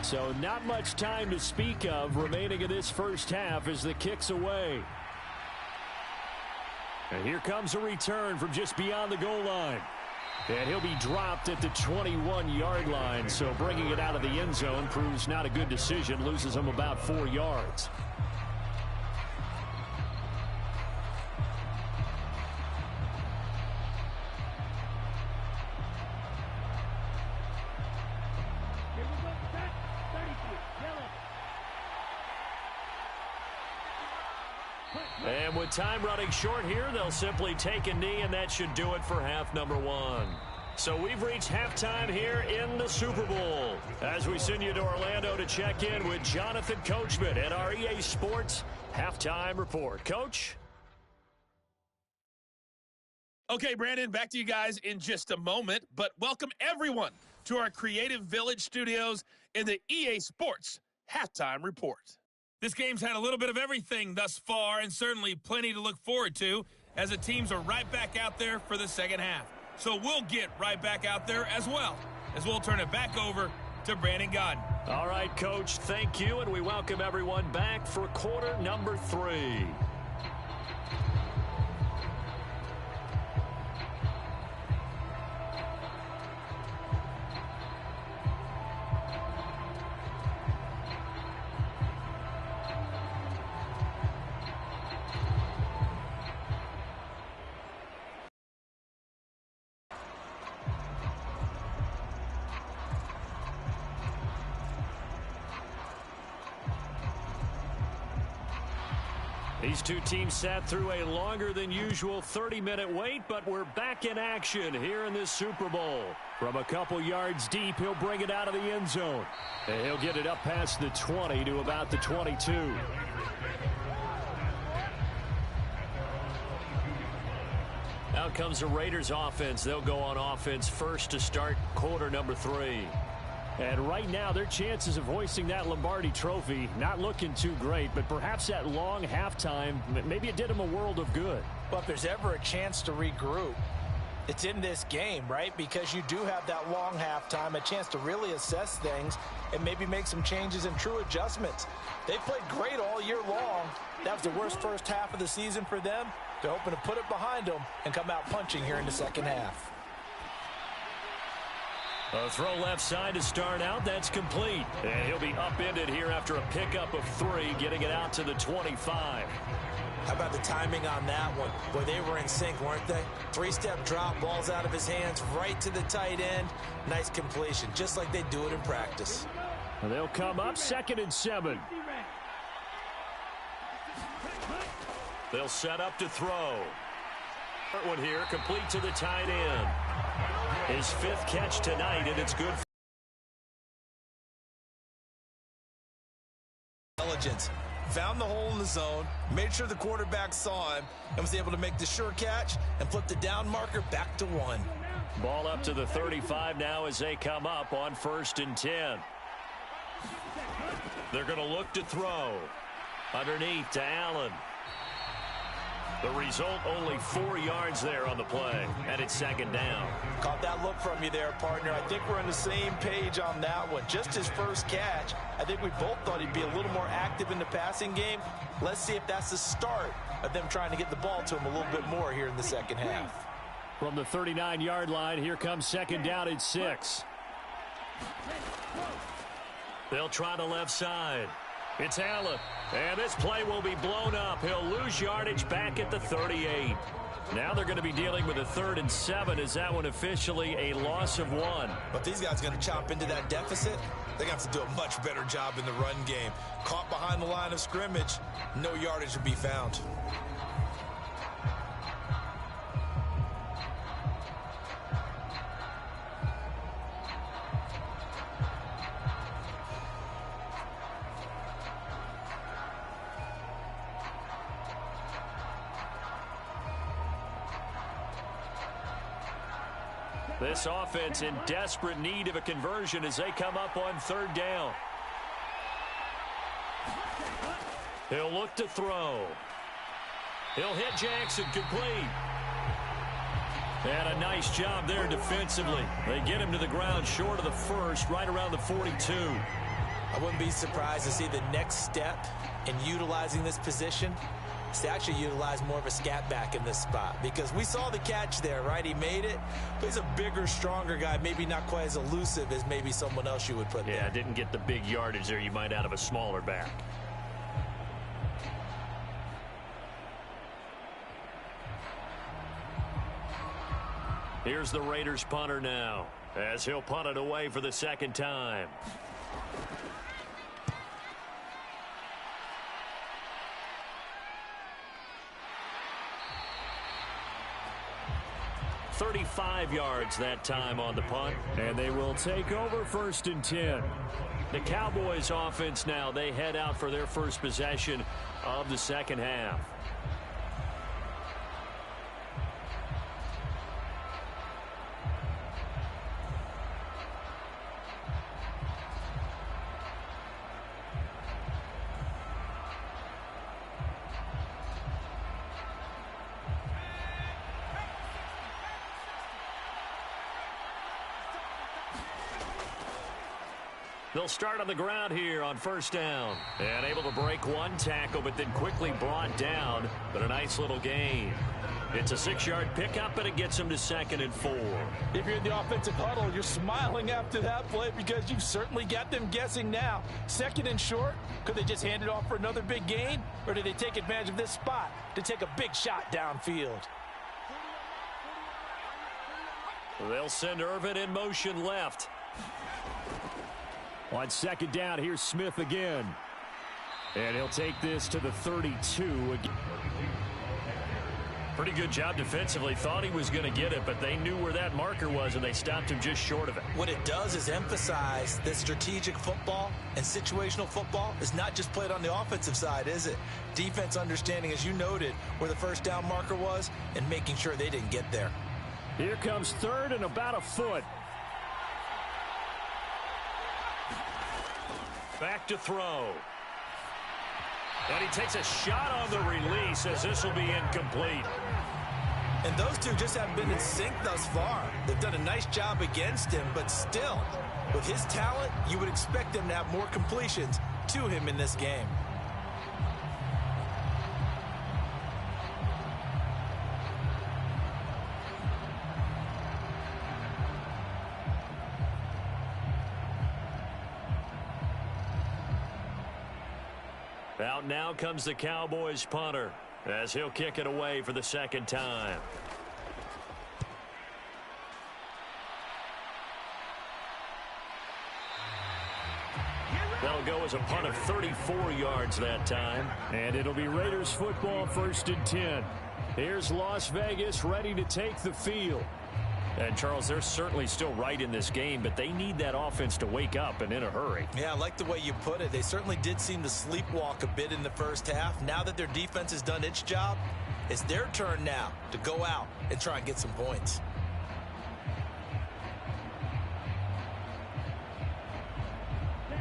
So not much time to speak of remaining in this first half as the kick's away. And here comes a return from just beyond the goal line. And he'll be dropped at the 21-yard line. So bringing it out of the end zone proves not a good decision. Loses him about 4 yards. And with time running short here, they'll simply take a knee, and that should do it for half number one. So we've reached halftime here in the Super Bowl as we send you to Orlando to check in with Jonathan Coachman at our EA Sports Halftime Report. Coach? Okay, Brandon, back to you guys in just a moment, but welcome everyone to our Creative Village studios in the EA Sports Halftime Report. This game's had a little bit of everything thus far, and certainly plenty to look forward to as the teams are right back out there for the second half. So we'll get right back out there as well, as we'll turn it back over to Brandon Godden. All right, Coach, thank you, and we welcome everyone back for quarter number 3. These two teams sat through a longer than usual 30-minute wait, but we're back in action here in this Super Bowl. From a couple yards deep, he'll bring it out of the end zone. And he'll get it up past the 20 to about the 22. Out comes the Raiders offense. They'll go on offense first to start quarter number 3. And right now, their chances of hoisting that Lombardi trophy, not looking too great, but perhaps that long halftime, maybe it did them a world of good. Well, if there's ever a chance to regroup, It's in this game, right? Because you do have that long halftime, a chance to really assess things and maybe make some changes and true adjustments. They played great all year long. That was the worst first half of the season for them. They're hoping to put it behind them and come out punching here in the second half. A throw left side to start out. That's complete. And he'll be upended here after a pickup of 3, getting it out to the 25. How about the timing on that one? Boy, they were in sync, weren't they? 3-step drop, balls out of his hands, right to the tight end. Nice completion, just like they do it in practice. And they'll come up 2nd and 7. They'll set up to throw. One here, complete to the tight end. His 5th catch tonight, and it's good. Intelligence. Found the hole in the zone, made sure the quarterback saw him, and was able to make the sure catch and flip the down marker back to 1. Ball up to the 35 now as they come up on 1st and 10. They're going to look to throw. Underneath to Allen. The result, only 4 yards there on the play, and it's 2nd down. Caught that look from you there, partner. I think we're on the same page on that one. Just his first catch. I think we both thought he'd be a little more active in the passing game. Let's see if that's the start of them trying to get the ball to him a little bit more here in the second half. From the 39-yard line, here comes 2nd down at 6. They'll try the left side. It's Allen, and this play will be blown up. He'll lose yardage back at the 38. Now they're going to be dealing with a 3rd and 7. Is that one officially a loss of 1? But these guys are going to chop into that deficit. They're going to have to do a much better job in the run game. Caught behind the line of scrimmage, no yardage to be found. This offense in desperate need of a conversion as they come up on 3rd down. He'll look to throw. He'll hit Jackson, complete. And a nice job there defensively. They get him to the ground short of the 1st, right around the 42. I wouldn't be surprised to see the next step in utilizing this position is to actually utilize more of a scat back in this spot, because we saw the catch there, right? He made it, but he's a bigger, stronger guy, maybe not quite as elusive as maybe someone else you would put there. Yeah, didn't get the big yardage there you might out of a smaller back. Here's the Raiders punter now, as he'll punt it away for the 2nd time. .35 yards that time on the punt. And they will take over 1st and 10. The Cowboys offense now, they head out for their first possession of the second half. They'll start on the ground here on 1st down. And able to break one tackle, but then quickly brought down. But a nice little gain. It's a 6-yard pickup, and it gets them to 2nd and 4. If you're in the offensive huddle, you're smiling after that play because you certainly got them guessing now. 2nd and short, could they just hand it off for another big gain? Or did they take advantage of this spot to take a big shot downfield? They'll send Irvin in motion left. On 2nd down, here's Smith again. And he'll take this to the 32 again. Pretty good job defensively. Thought he was going to get it, but they knew where that marker was, and they stopped him just short of it. What it does is emphasize that strategic football and situational football is not just played on the offensive side, is it? Defense understanding, as you noted, where the 1st down marker was and making sure they didn't get there. Here comes 3rd and about a foot. Back to throw. And he takes a shot on the release as this will be incomplete. And those two just haven't been in sync thus far. They've done a nice job against him, but still, with his talent, you would expect them to have more completions to him in this game. Out now comes the Cowboys punter as he'll kick it away for the second time. That'll go as a punt of 34 yards that time. And it'll be Raiders football, 1st and 10. Here's Las Vegas ready to take the field. And, Charles, they're certainly still right in this game, but they need that offense to wake up and in a hurry. Yeah, I like the way you put it. They certainly did seem to sleepwalk a bit in the first half. Now that their defense has done its job, it's their turn now to go out and try and get some points.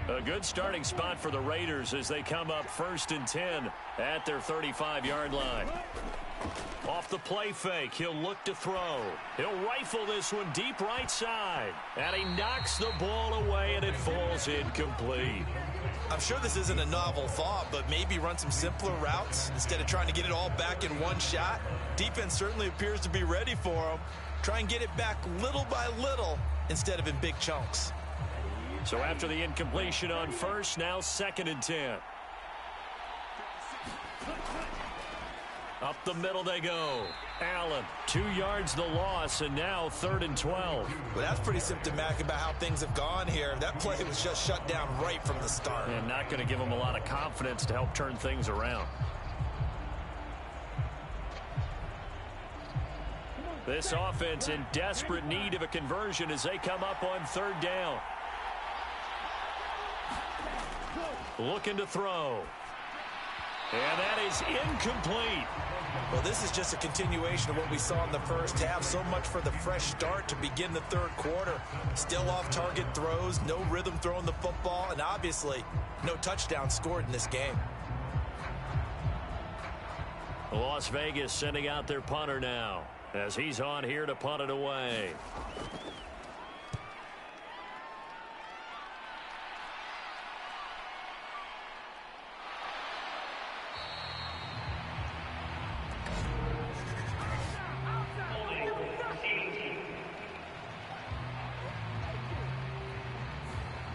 A good starting spot for the Raiders as they come up 1st and 10 at their 35-yard line. Off the play fake, he'll look to throw. He'll rifle this one deep right side. And he knocks the ball away, and it falls incomplete. I'm sure this isn't a novel thought, but maybe run some simpler routes instead of trying to get it all back in one shot. Defense certainly appears to be ready for him. Try and get it back little by little instead of in big chunks. So after the incompletion on first, now 2nd and 10. Up the middle they go. Allen, 2 yards the loss, and now 3rd and 12. Well, that's pretty symptomatic about how things have gone here. That play was just shut down right from the start. And not going to give them a lot of confidence to help turn things around. This offense in desperate need of a conversion as they come up on 3rd down. Looking to throw. And that is incomplete. Well, this is just a continuation of what we saw in the first half. So much for the fresh start to begin the 3rd quarter. Still off-target throws, no rhythm throwing the football, and obviously no touchdown scored in this game. Las Vegas sending out their punter now as he's on here to punt it away.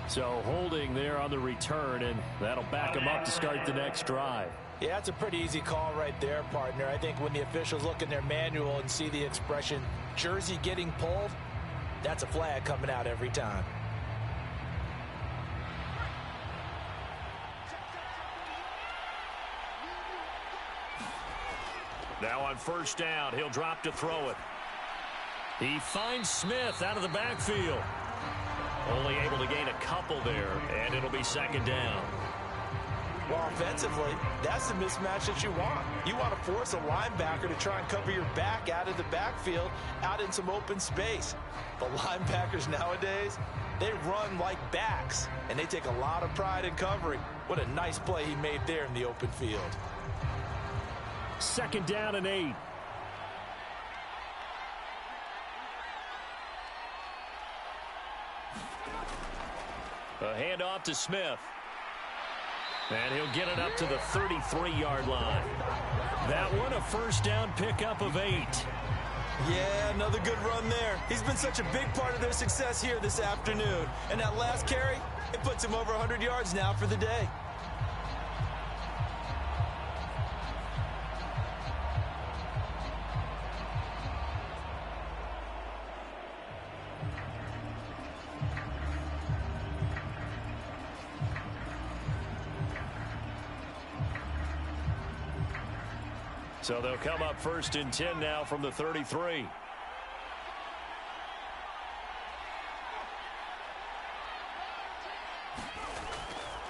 So holding there on the return, and that'll back them up to start the next drive. Yeah, that's a pretty easy call right there, partner. I think when the officials look in their manual and see the expression, jersey getting pulled, that's a flag coming out every time. Now on 1st down, he'll drop to throw it. He finds Smith out of the backfield. Only able to gain a couple there, and it'll be 2nd down. Well, offensively, that's the mismatch that you want. You want to force a linebacker to try and cover your back out of the backfield, out in some open space. But linebackers nowadays, they run like backs, and they take a lot of pride in covering. What a nice play he made there in the open field. 2nd down and 8. A handoff to Smith. And he'll get it up to the 33-yard line. That one, a 1st down pickup of 8. Yeah, another good run there. He's been such a big part of their success here this afternoon. And that last carry, it puts him over 100 yards now for the day. So they'll come up 1st and 10 now from the 33.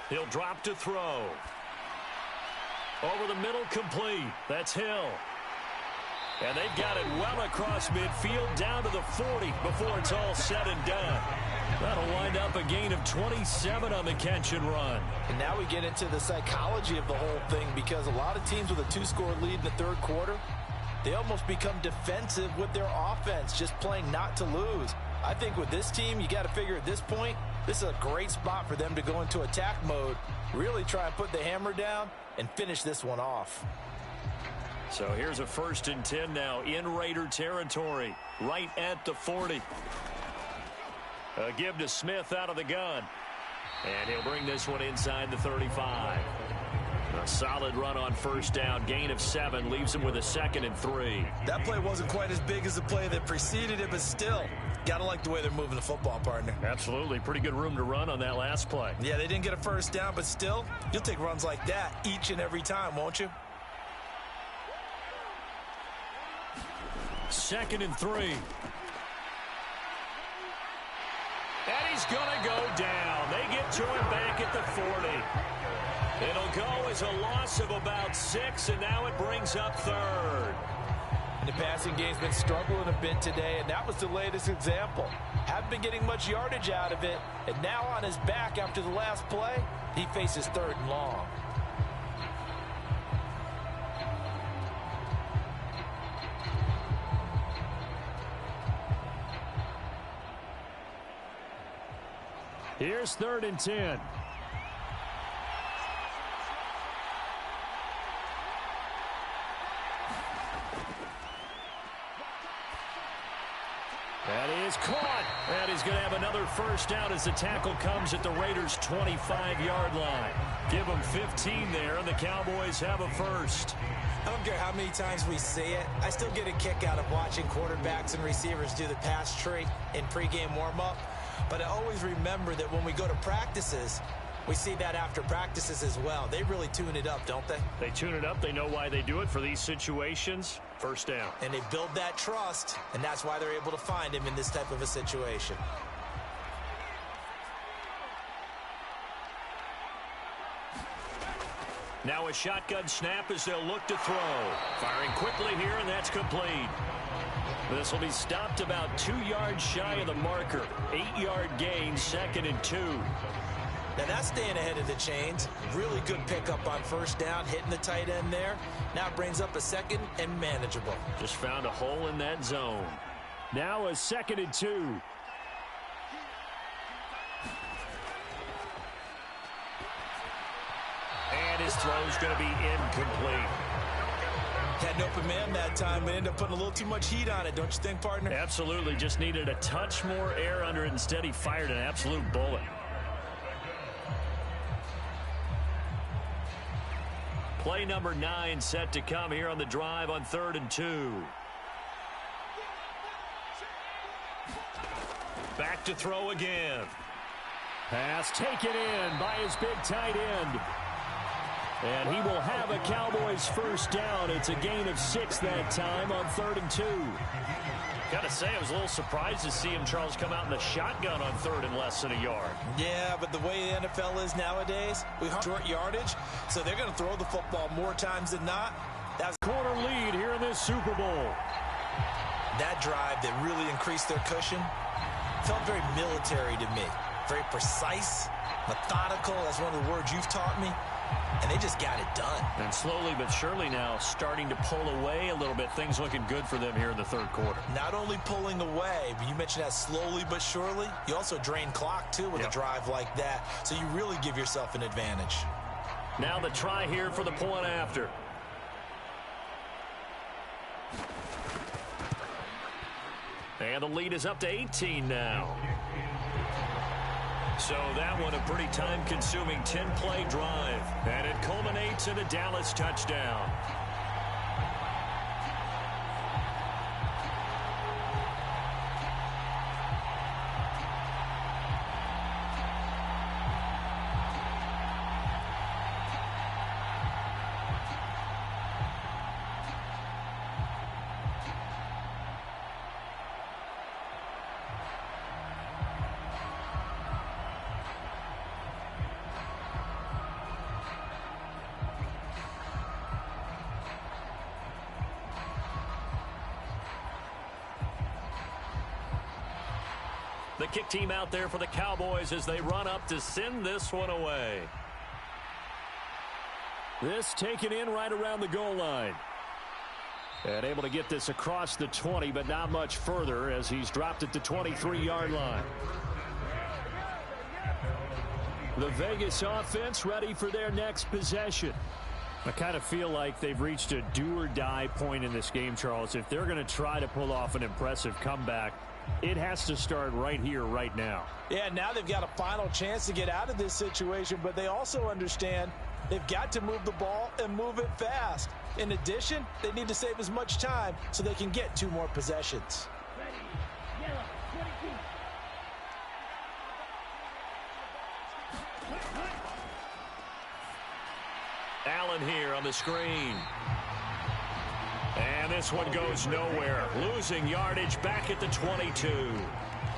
He'll drop to throw. Over the middle, complete. That's Hill. And they've got it well across midfield down to the 40 before it's all said and done. That'll wind up a gain of 27 on the catch and run. And now we get into the psychology of the whole thing, because a lot of teams with a 2-score lead in the 3rd quarter, they almost become defensive with their offense, just playing not to lose. I think with this team, you got to figure at this point, this is a great spot for them to go into attack mode, really try and put the hammer down and finish this one off. So here's a 1st and 10 now in Raider territory, right at the 40. A give to Smith out of the gun. And he'll bring this one inside the 35. A solid run on 1st down. Gain of 7 leaves him with a 2nd and 3. That play wasn't quite as big as the play that preceded it, but still, got to like the way they're moving the football, partner. Absolutely. Pretty good room to run on that last play. Yeah, they didn't get a 1st down, but still, you'll take runs like that each and every time, won't you? 2nd and 3. And he's going to go down. They get to him back at the 40. It'll go as a loss of about 6, and now it brings up 3rd. And the passing game's been struggling a bit today, and that was the latest example. Haven't been getting much yardage out of it, and now on his back after the last play, he faces 3rd and long. Here's 3rd and 10. That is caught. And he's going to have another 1st down as the tackle comes at the Raiders' 25-yard line. Give them 15 there, and the Cowboys have a 1st. I don't care how many times we see it. I still get a kick out of watching quarterbacks and receivers do the pass tree in pregame warm-up. But I always remember that when we go to practices, we see that after practices as well. They really tune it up, don't they? They tune it up. They know why they do it for these situations. 1st down. And they build that trust, and that's why they're able to find him in this type of a situation. Now a shotgun snap as they'll look to throw. Firing quickly here, and that's complete. This will be stopped about 2 yards shy of the marker. 8-yard gain, 2nd and 2. Now that's staying ahead of the chains. Really good pickup on 1st down, hitting the tight end there. Now it brings up a 2nd and manageable. Just found a hole in that zone. Now a 2nd and 2. And his throw's going to be incomplete. Had an open man that time, but ended up putting a little too much heat on it, don't you think, partner? Absolutely. Just needed a touch more air under it. Instead, he fired an absolute bullet. Play number 9 set to come here on the drive on 3rd and 2. Back to throw again. Pass taken in by his big tight end. And he will have a Cowboys 1st down. It's a gain of 6 that time on 3rd and 2. Got to say, I was a little surprised to see him, Charles, come out in the shotgun on 3rd and less than a yard. Yeah, but the way the NFL is nowadays, we have short yardage, so they're going to throw the football more times than not. That's corner lead here in this Super Bowl. That drive that really increased their cushion felt very military to me. Very precise, methodical. That's one of the words you've taught me. And they just got it done. And slowly but surely now starting to pull away a little bit. Things looking good for them here in the 3rd quarter. Not only pulling away, but you mentioned that slowly but surely. You also drain clock, too, with a drive like that. So you really give yourself an advantage. Now the try here for the point after. And the lead is up to 18 now. So that one a pretty time-consuming 10-play drive. And it culminates in a Dallas touchdown. The kick team out there for the Cowboys as they run up to send this one away. This taken in right around the goal line. And able to get this across the 20, but not much further as he's dropped at the 23-yard line. The Vegas offense ready for their next possession. I kind of feel like they've reached a do-or-die point in this game, Charles. If they're going to try to pull off an impressive comeback, it has to start right here, right now. Yeah, now they've got a final chance to get out of this situation, but they also understand they've got to move the ball and move it fast. In addition, they need to save as much time so they can get 2 more possessions. Allen here on the screen. And this one goes nowhere. Losing yardage back at the 22.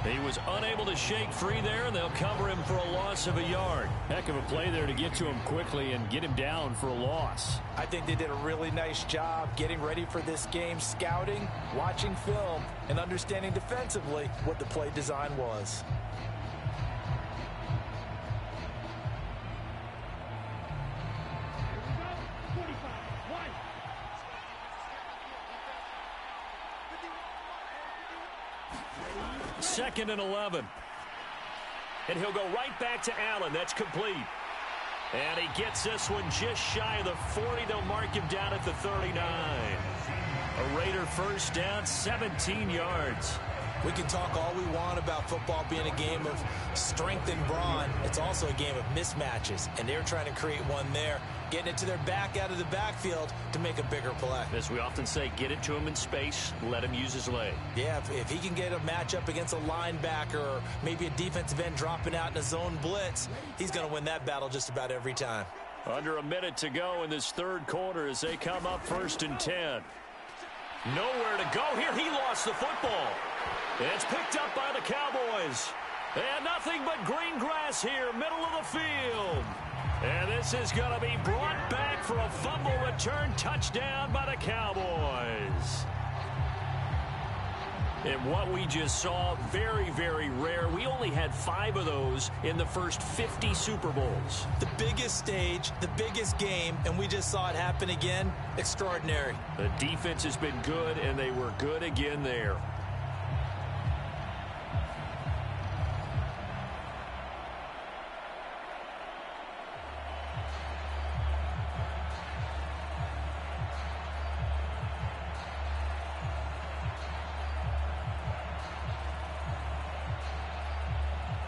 He was unable to shake free there, and they'll cover him for a loss of a yard. Heck of a play there to get to him quickly and get him down for a loss. I think they did a really nice job getting ready for this game, scouting, watching film, and understanding defensively what the play design was. Second and 11. And he'll go right back to Allen. That's complete. And he gets this one just shy of the 40. They'll mark him down at the 39. A Raider first down, 17 yards. We can talk all we want about football being a game of strength and brawn. It's also a game of mismatches, and they're trying to create one there, getting it to their back out of the backfield to make a bigger play. As we often say, get it to him in space, let him use his leg. Yeah, if he can get a matchup against a linebacker or maybe a defensive end dropping out in a zone blitz, he's going to win that battle just about every time. Under a minute to go in this third quarter as they come up 1st and 10. Nowhere to go here. He lost the football. It's picked up by the Cowboys. And nothing but green grass here, middle of the field. And this is going to be brought back for a fumble return touchdown by the Cowboys. And what we just saw, very, very rare. We only had 5 of those in the first 50 Super Bowls. The biggest stage, the biggest game, and we just saw it happen again. Extraordinary. The defense has been good, and they were good again there.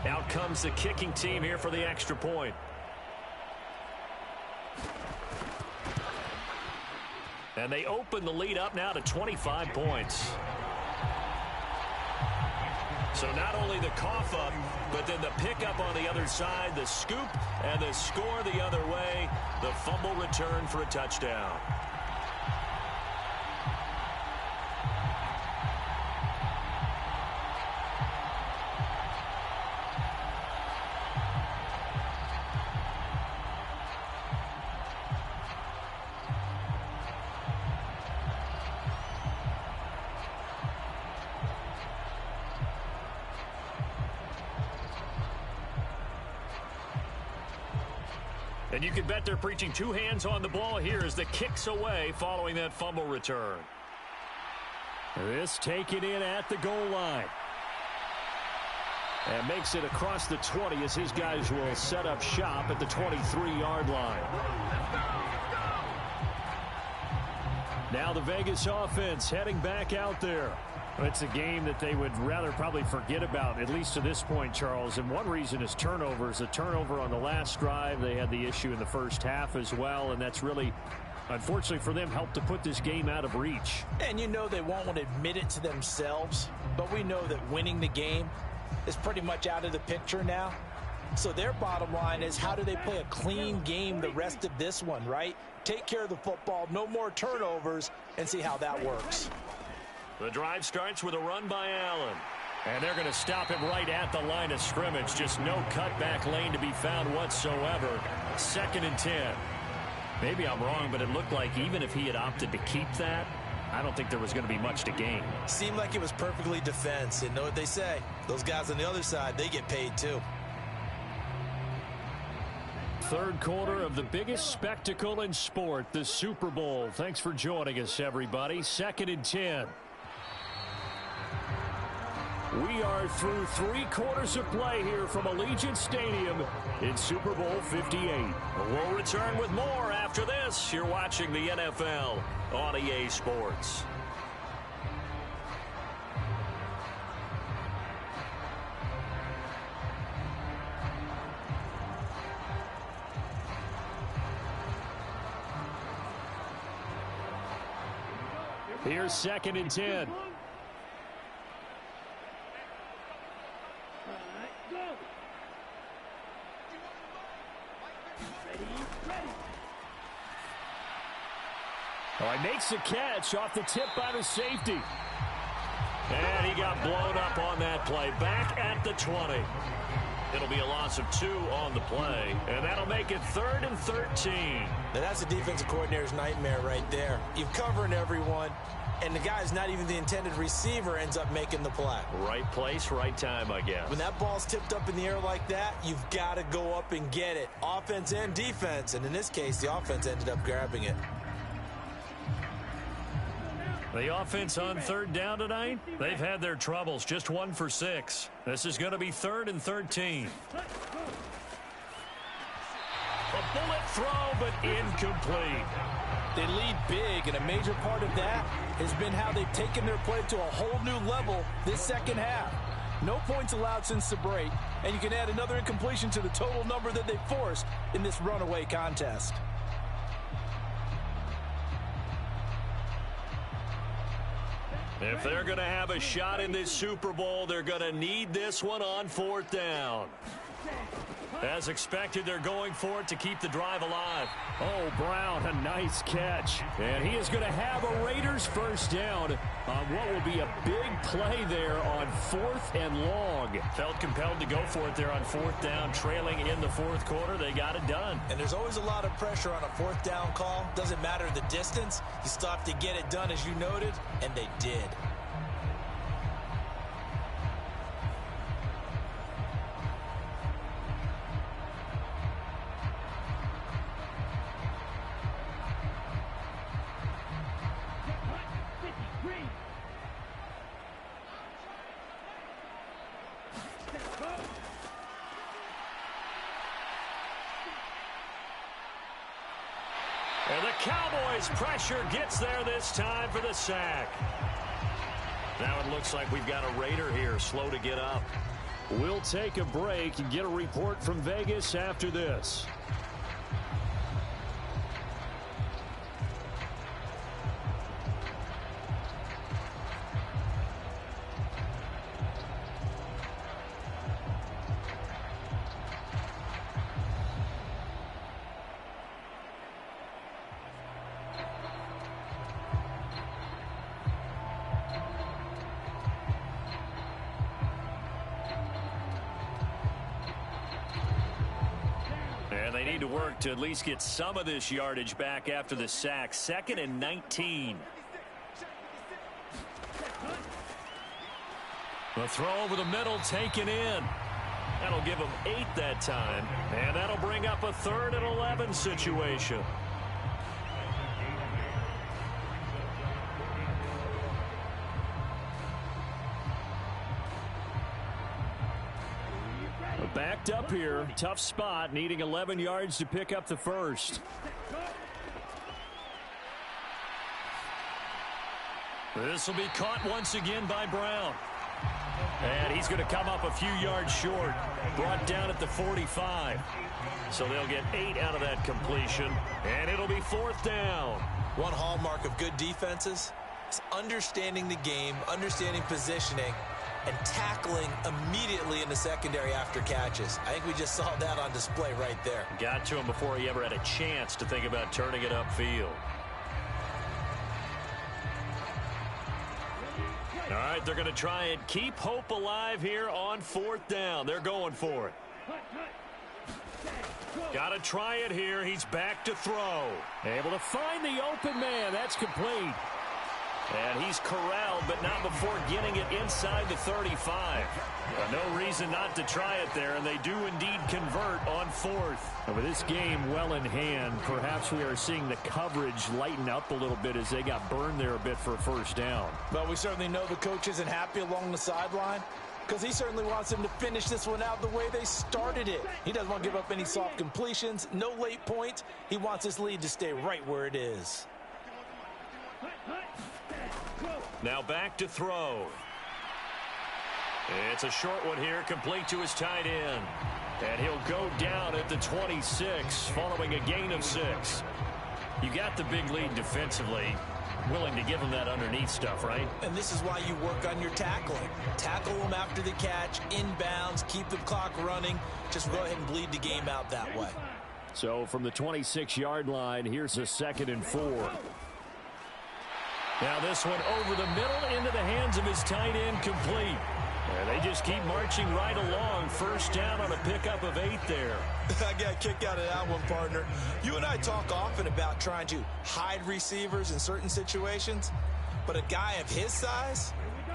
Out comes the kicking team here for the extra point. And they open the lead up now to 25 points. So not only the cough up, but then the pickup on the other side, the scoop, and the score the other way. The fumble return for a touchdown. And you can bet they're preaching 2 hands on the ball here as the kick's away following that fumble return. This taken in at the goal line. And makes it across the 20 as his guys will set up shop at the 23-yard line. Now the Vegas offense heading back out there. It's a game that they would rather probably forget about, at least to this point, Charles. And one reason is turnovers. A turnover on the last drive. They had the issue in the first half as well, and that's really, unfortunately for them, helped to put this game out of reach. And you know they won't want to admit it to themselves, but we know that winning the game is pretty much out of the picture now. So their bottom line is, how do they play a clean game the rest of this one, right? Take care of the football, no more turnovers, and see how that works. The drive starts with a run by Allen. And they're going to stop him right at the line of scrimmage. Just no cutback lane to be found whatsoever. 2nd and 10. Maybe I'm wrong, but it looked like even if he had opted to keep that, I don't think there was going to be much to gain. Seemed like it was perfectly defense. And know what they say? Those guys on the other side, they get paid too. Third quarter of the biggest spectacle in sport, the Super Bowl. Thanks for joining us, everybody. 2nd and 10. We are through 3 quarters of play here from Allegiant Stadium in Super Bowl 58. We'll return with more after this. You're watching the NFL on EA Sports. Here's 2nd and 10. Oh, he makes the catch off the tip by the safety. And he got blown up on that play. Back at the 20. It'll be a loss of 2 on the play, and that'll make it 3rd and 13. Now that's the defensive coordinator's nightmare right there. You're covering everyone, and the guy's not even the intended receiver ends up making the play. Right place, right time, I guess. When that ball's tipped up in the air like that, you've got to go up and get it. Offense and defense, and in this case, the offense ended up grabbing it. The offense on 3rd down tonight, they've had their troubles. Just 1 for 6. This is going to be 3rd and 13. A bullet throw, but incomplete. They lead big, and a major part of that has been how they've taken their play to a whole new level this second half. No points allowed since the break, and you can add another incompletion to the total number that they forced in this runaway contest. If they're going to have a shot in this Super Bowl, they're going to need this one on 4th down. As expected, they're going for it to keep the drive alive. Oh, Brown, a nice catch. And he is going to have a Raiders first down on what will be a big play there on 4th and long. Felt compelled to go for it there on 4th down, trailing in the 4th quarter. They got it done. And there's always a lot of pressure on a 4th down call. Doesn't matter the distance. You still have to get it done, as you noted, and they did. And the Cowboys' pressure gets there this time for the sack. Now it looks like we've got a Raider here, slow to get up. We'll take a break and get a report from Vegas after this. And they need to work to at least get some of this yardage back after the sack. 2nd and 19. The throw over the middle taken in. That'll give them 8 that time. And that'll bring up a 3rd and 11 situation. Backed up here, tough spot, needing 11 yards to pick up the first. This will be caught once again by Brown. And he's going to come up a few yards short. Brought down at the 45. So they'll get 8 out of that completion. And it'll be 4th down. One hallmark of good defenses is understanding the game, understanding positioning, and tackling immediately in the secondary after catches. I think we just saw that on display right there. Got to him before he ever had a chance to think about turning it upfield. All right, they're going to try and keep hope alive here on 4th down. They're going for it. Got to try it here. He's back to throw. Able to find the open man. That's complete. And he's corralled, but not before getting it inside the 35. No reason not to try it there, and they do indeed convert on fourth. With this game well in hand, perhaps we are seeing the coverage lighten up a little bit as they got burned there a bit for a first down. But we certainly know the coach isn't happy along the sideline because he certainly wants them to finish this one out the way they started it. He doesn't want to give up any soft completions, no late points. He wants his lead to stay right where it is. Now back to throw. It's a short one here, complete to his tight end. And he'll go down at the 26, following a gain of 6. You got the big lead defensively. Willing to give him that underneath stuff, right? And this is why you work on your tackling. Tackle them after the catch, inbounds, keep the clock running. Just go ahead and bleed the game out that way. So from the 26-yard line, here's a 2nd and 4. Now this one over the middle into the hands of his tight end, complete. And they just keep marching right along. First down on a pickup of 8 there. I got a kick out of that one, partner. You and I talk often about trying to hide receivers in certain situations, but a guy of his size,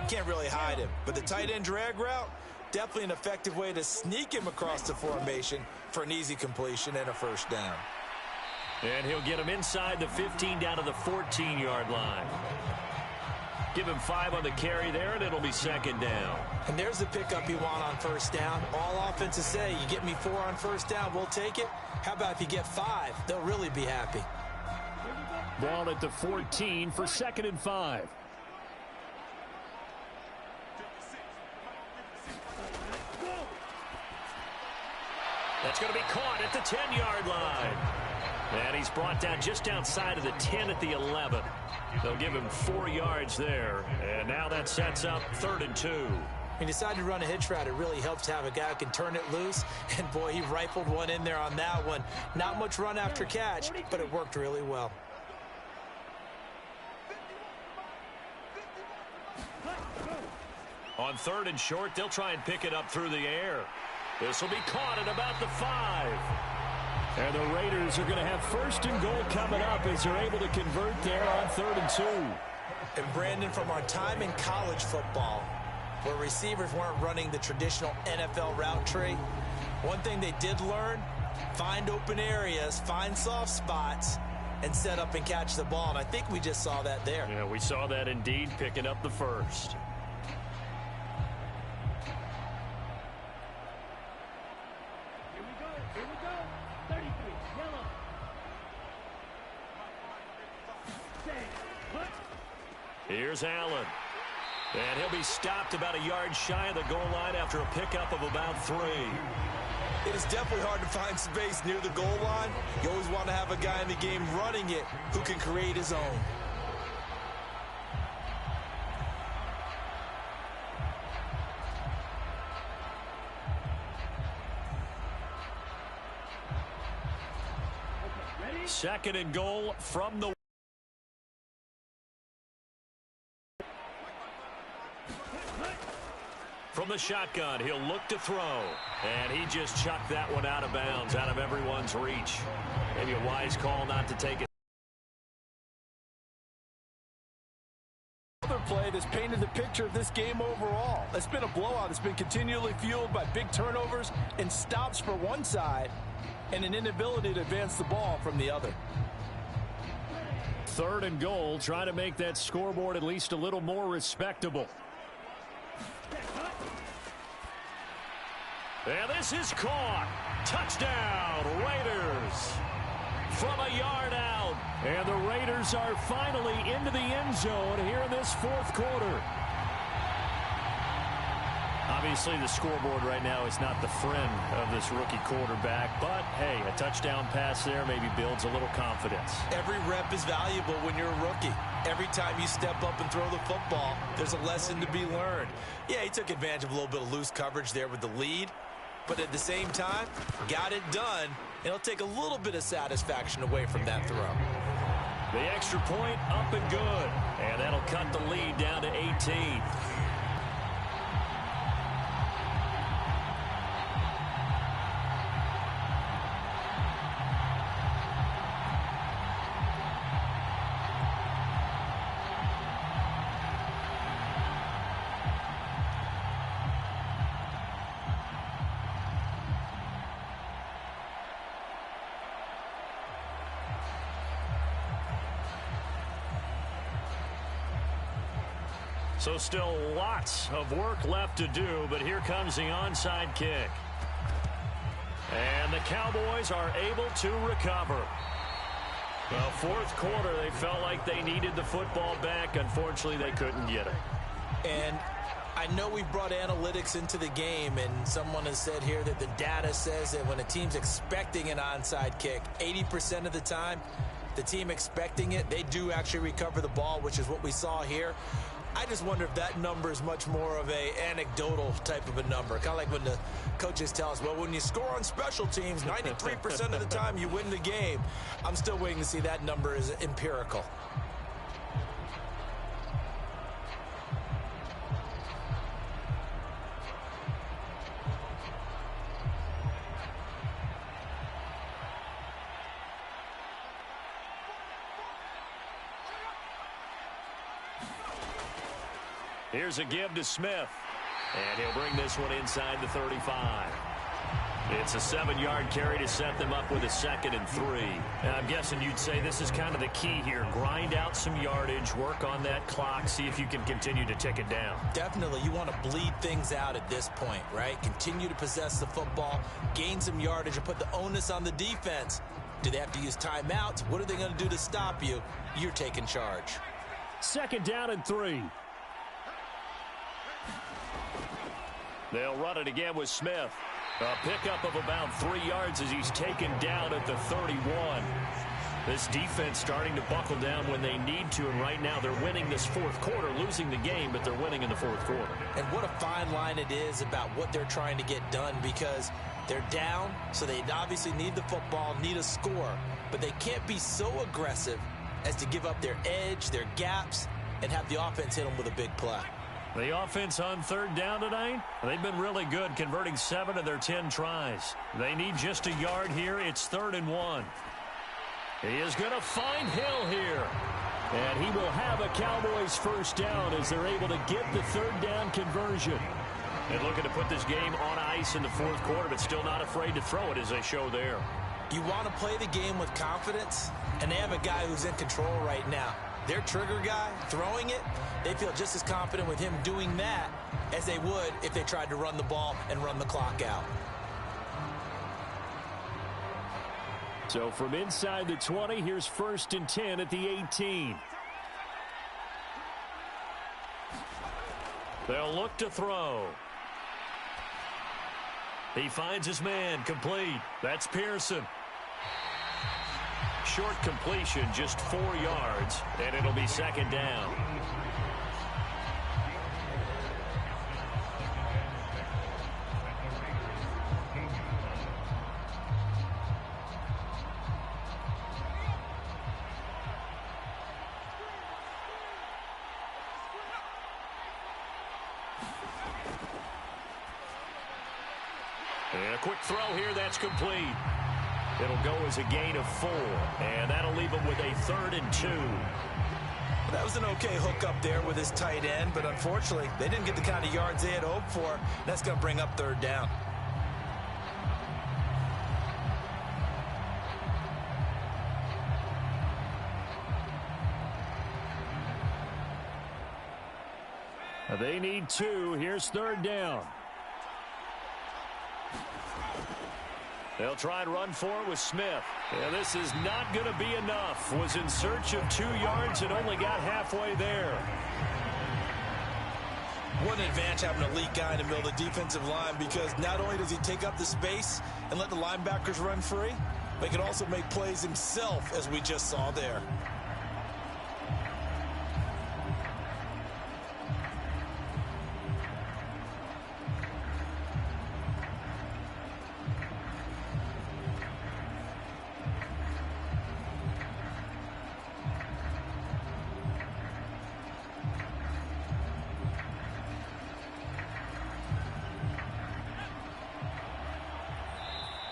can't really hide him. But the tight end drag route, definitely an effective way to sneak him across the formation for an easy completion and a first down. And he'll get him inside the 15 down to the 14-yard line. Give him 5 on the carry there, and it'll be 2nd down. And there's the pickup you want on first down. All offenses say, you get me 4 on first down, we'll take it. How about if you get 5? They'll really be happy. Ball at the 14 for 2nd and 5. That's going to be caught at the 10-yard line. And he's brought down just outside of the 10 at the 11. They'll give him 4 yards there. And now that sets up 3rd and 2. He decided to run a hitch route. It really helps to have a guy who can turn it loose. And, boy, he rifled one in there on that one. Not much run after catch, but it worked really well. On 3rd and short, they'll try and pick it up through the air. This will be caught at about the 5. And the Raiders are going to have 1st and goal coming up as they're able to convert there on 3rd and 2. And, Brandon, from our time in college football, where receivers weren't running the traditional NFL route tree, one thing they did learn, find open areas, find soft spots, and set up and catch the ball. And I think we just saw that there. Yeah, we saw that indeed, picking up the 1st. Here's Allen. And he'll be stopped about a yard shy of the goal line after a pickup of about 3. It is definitely hard to find space near the goal line. You always want to have a guy in the game running it who can create his own. Second and goal from the shotgun. He'll look to throw. And he just chucked that one out of bounds, out of everyone's reach. Maybe a wise call not to take it. Another play that's painted the picture of this game overall. It's been a blowout. It's been continually fueled by big turnovers and stops for one side and an inability to advance the ball from the other. 3rd and goal, trying to make that scoreboard at least a little more respectable. And this is caught. Touchdown, Raiders. From a yard out. And the Raiders are finally into the end zone here in this 4th quarter. Obviously, the scoreboard right now is not the friend of this rookie quarterback. But, hey, a touchdown pass there maybe builds a little confidence. Every rep is valuable when you're a rookie. Every time you step up and throw the football, there's a lesson to be learned. Yeah, he took advantage of a little bit of loose coverage there with the lead. But at the same time, got it done. It'll take a little bit of satisfaction away from that throw. The extra point up and good. And that'll cut the lead down to 18. So still lots of work left to do, but here comes the onside kick. And the Cowboys are able to recover. Well, fourth quarter, they felt like they needed the football back. Unfortunately, they couldn't get it. And I know we've brought analytics into the game, and someone has said here that the data says that when a team's expecting an onside kick, 80% of the time, the team expecting it, they do actually recover the ball, which is what we saw here. I just wonder if that number is much more of a anecdotal type of a number. Kind of like when the coaches tell us, well, when you score on special teams, 93% of the time you win the game. I'm still waiting to see that number is empirical. Here's a give to Smith. And he'll bring this one inside the 35. It's a 7-yard carry to set them up with a 2nd and 3. And I'm guessing you'd say this is kind of the key here. Grind out some yardage, work on that clock, see if you can continue to tick it down. Definitely. You want to bleed things out at this point, right? Continue to possess the football, gain some yardage, and put the onus on the defense. Do they have to use timeouts? What are they going to do to stop you? You're taking charge. 2nd down and 3. They'll run it again with Smith. A pickup of about 3 yards as he's taken down at the 31. This defense starting to buckle down when they need to, and right now they're winning this fourth quarter, losing the game, but they're winning in the fourth quarter. And what a fine line it is about what they're trying to get done, because they're down, so they obviously need the football, need a score, but they can't be so aggressive as to give up their edge, their gaps, and have the offense hit them with a big play. The offense on 3rd down tonight, they've been really good, converting 7 of their 10 tries. They need just a yard here. It's 3rd and 1. He is going to find Hill here. And he will have a Cowboys first down as they're able to get the 3rd down conversion. And looking to put this game on ice in the fourth quarter, but still not afraid to throw it as they show there. You want to play the game with confidence, and they have a guy who's in control right now. Their trigger guy throwing it, they feel just as confident with him doing that as they would if they tried to run the ball and run the clock out. So from inside the 20, here's 1st and 10 at the 18. They'll look to throw. He finds his man, complete. That's Pearson. Short completion, just 4 yards, and it'll be 2nd down. And a quick throw here, that's complete. It'll go as a gain of 4, and that'll leave him with a 3rd and 2. Well, that was an okay hook up there with his tight end, but unfortunately, they didn't get the kind of yards they had hoped for. That's going to bring up 3rd down. They need 2. Here's 3rd down. They'll try and run for it with Smith. And this is not going to be enough. Was in search of 2 yards and only got halfway there. What an advantage having an elite guy in the middle of the defensive line, because not only does he take up the space and let the linebackers run free, but he can also make plays himself, as we just saw there.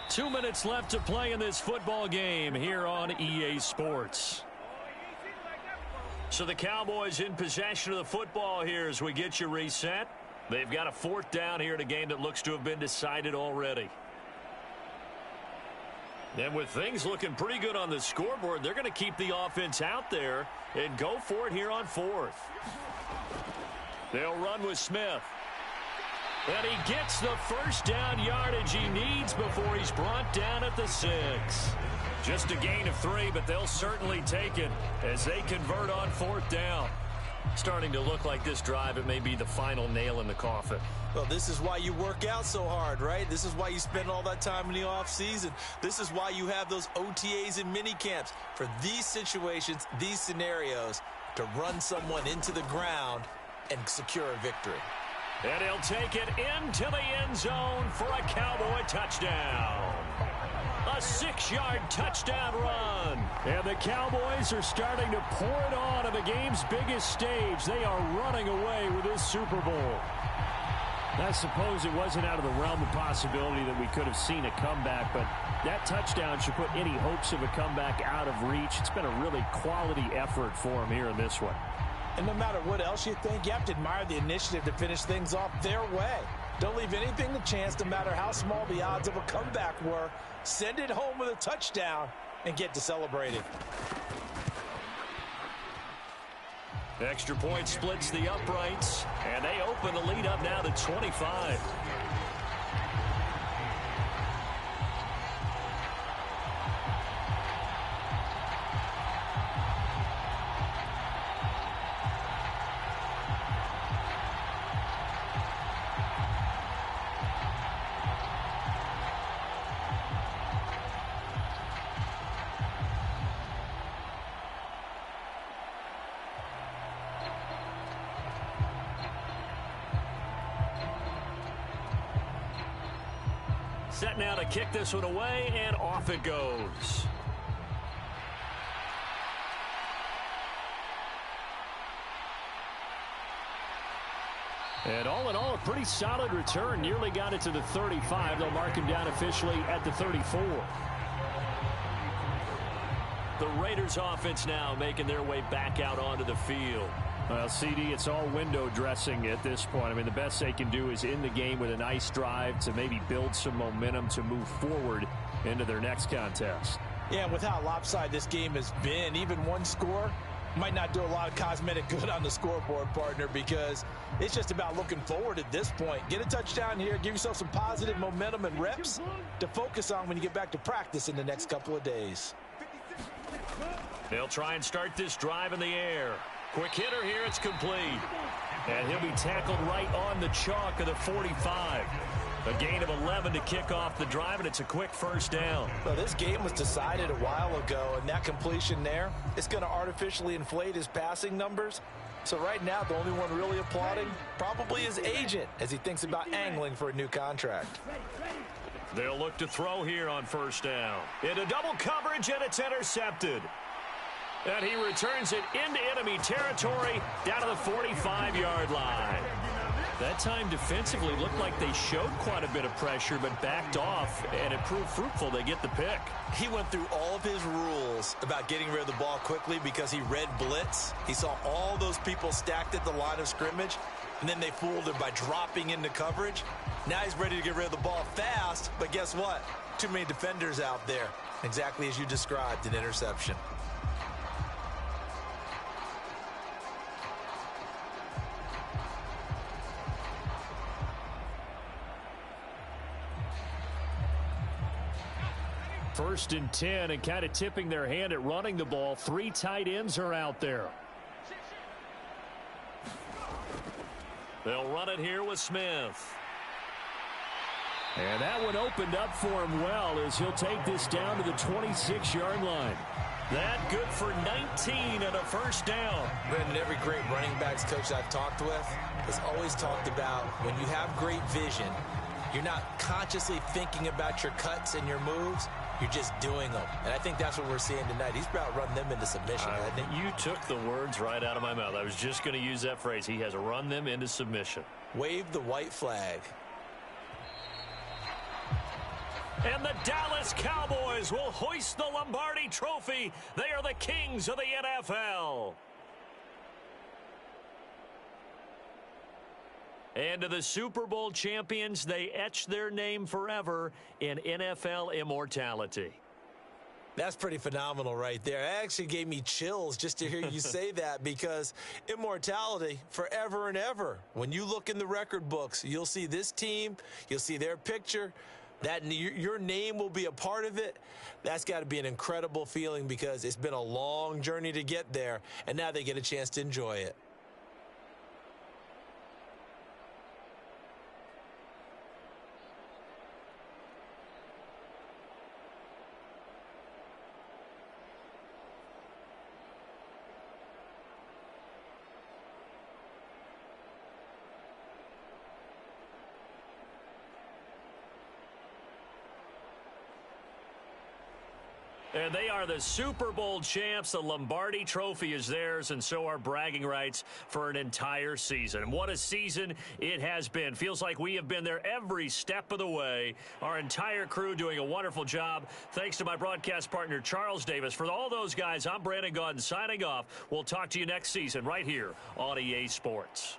Two minutes left to play in this football game here on EA Sports. So the Cowboys in possession of the football here as we get you reset. They've got a 4th down here in a game that looks to have been decided already. And with things looking pretty good on the scoreboard, they're going to keep the offense out there and go for it here on 4th. They'll run with Smith. And he gets the first down yardage he needs before he's brought down at the 6. Just a gain of 3, but they'll certainly take it as they convert on 4th down. Starting to look like this drive, it may be the final nail in the coffin. Well, this is why you work out so hard, right? This is why you spend all that time in the offseason. This is why you have those OTAs and mini camps for these situations, these scenarios, to run someone into the ground and secure a victory. And he'll take it into the end zone for a Cowboy touchdown. A 6-yard touchdown run. And the Cowboys are starting to pour it on the game's biggest stage. They are running away with this Super Bowl. I suppose it wasn't out of the realm of possibility that we could have seen a comeback, but that touchdown should put any hopes of a comeback out of reach. It's been a really quality effort for him here in this one. And no matter what else you think, you have to admire the initiative to finish things off their way. Don't leave anything to chance, no matter how small the odds of a comeback were. Send it home with a touchdown and get to celebrating. Extra point splits the uprights, and they open the lead up now to 25. Set now to kick this one away, and off it goes. And all in all, a pretty solid return. Nearly got it to the 35. They'll mark him down officially at the 34. The Raiders offense now making their way back out onto the field. Well, CD, it's all window dressing at this point. I mean, the best they can do is in the game with a nice drive to maybe build some momentum to move forward into their next contest. Yeah, and with how lopsided this game has been, even one score might not do a lot of cosmetic good on the scoreboard, partner, because it's just about looking forward at this point. Get a touchdown here, give yourself some positive momentum and reps to focus on when you get back to practice in the next couple of days. They'll try and start this drive in the air. Quick hitter here, it's complete. And he'll be tackled right on the chalk of the 45. A gain of 11 to kick off the drive, and it's a quick first down. Well, this game was decided a while ago, and that completion there is going to artificially inflate his passing numbers. So right now, the only one really applauding probably his agent as he thinks about angling for a new contract. They'll look to throw here on first down. Into double coverage, and it's intercepted. And he returns it into enemy territory down to the 45-yard line. That time defensively looked like they showed quite a bit of pressure but backed off, and it proved fruitful. They get the pick. He went through all of his rules about getting rid of the ball quickly because he read blitz. He saw all those people stacked at the line of scrimmage, and then they fooled him by dropping into coverage. Now he's ready to get rid of the ball fast, but guess what? Too many defenders out there. Exactly as you described, an interception. First and 10, and kind of tipping their hand at running the ball. 3 tight ends are out there. They'll run it here with Smith. And that one opened up for him well as he'll take this down to the 26-yard line. That good for 19 and a first down. Brandon, every great running backs coach I've talked with has always talked about when you have great vision, you're not consciously thinking about your cuts and your moves. You're just doing them. And I think that's what we're seeing tonight. He's about to run them into submission. You took the words right out of my mouth. I was just going to use that phrase. He has run them into submission. Wave the white flag. And the Dallas Cowboys will hoist the Lombardi Trophy. They are the kings of the NFL. And to the Super Bowl champions, they etch their name forever in NFL immortality. That's pretty phenomenal right there. It actually gave me chills just to hear you say that, because immortality forever and ever. When you look in the record books, you'll see this team, you'll see their picture, that your name will be a part of it. That's got to be an incredible feeling, because it's been a long journey to get there, and now they get a chance to enjoy it. And they are the Super Bowl champs. The Lombardi Trophy is theirs, and so are bragging rights for an entire season. What a season it has been. Feels like we have been there every step of the way. Our entire crew doing a wonderful job. Thanks to my broadcast partner, Charles Davis. For all those guys, I'm Brandon Gaudin signing off. We'll talk to you next season right here on EA Sports.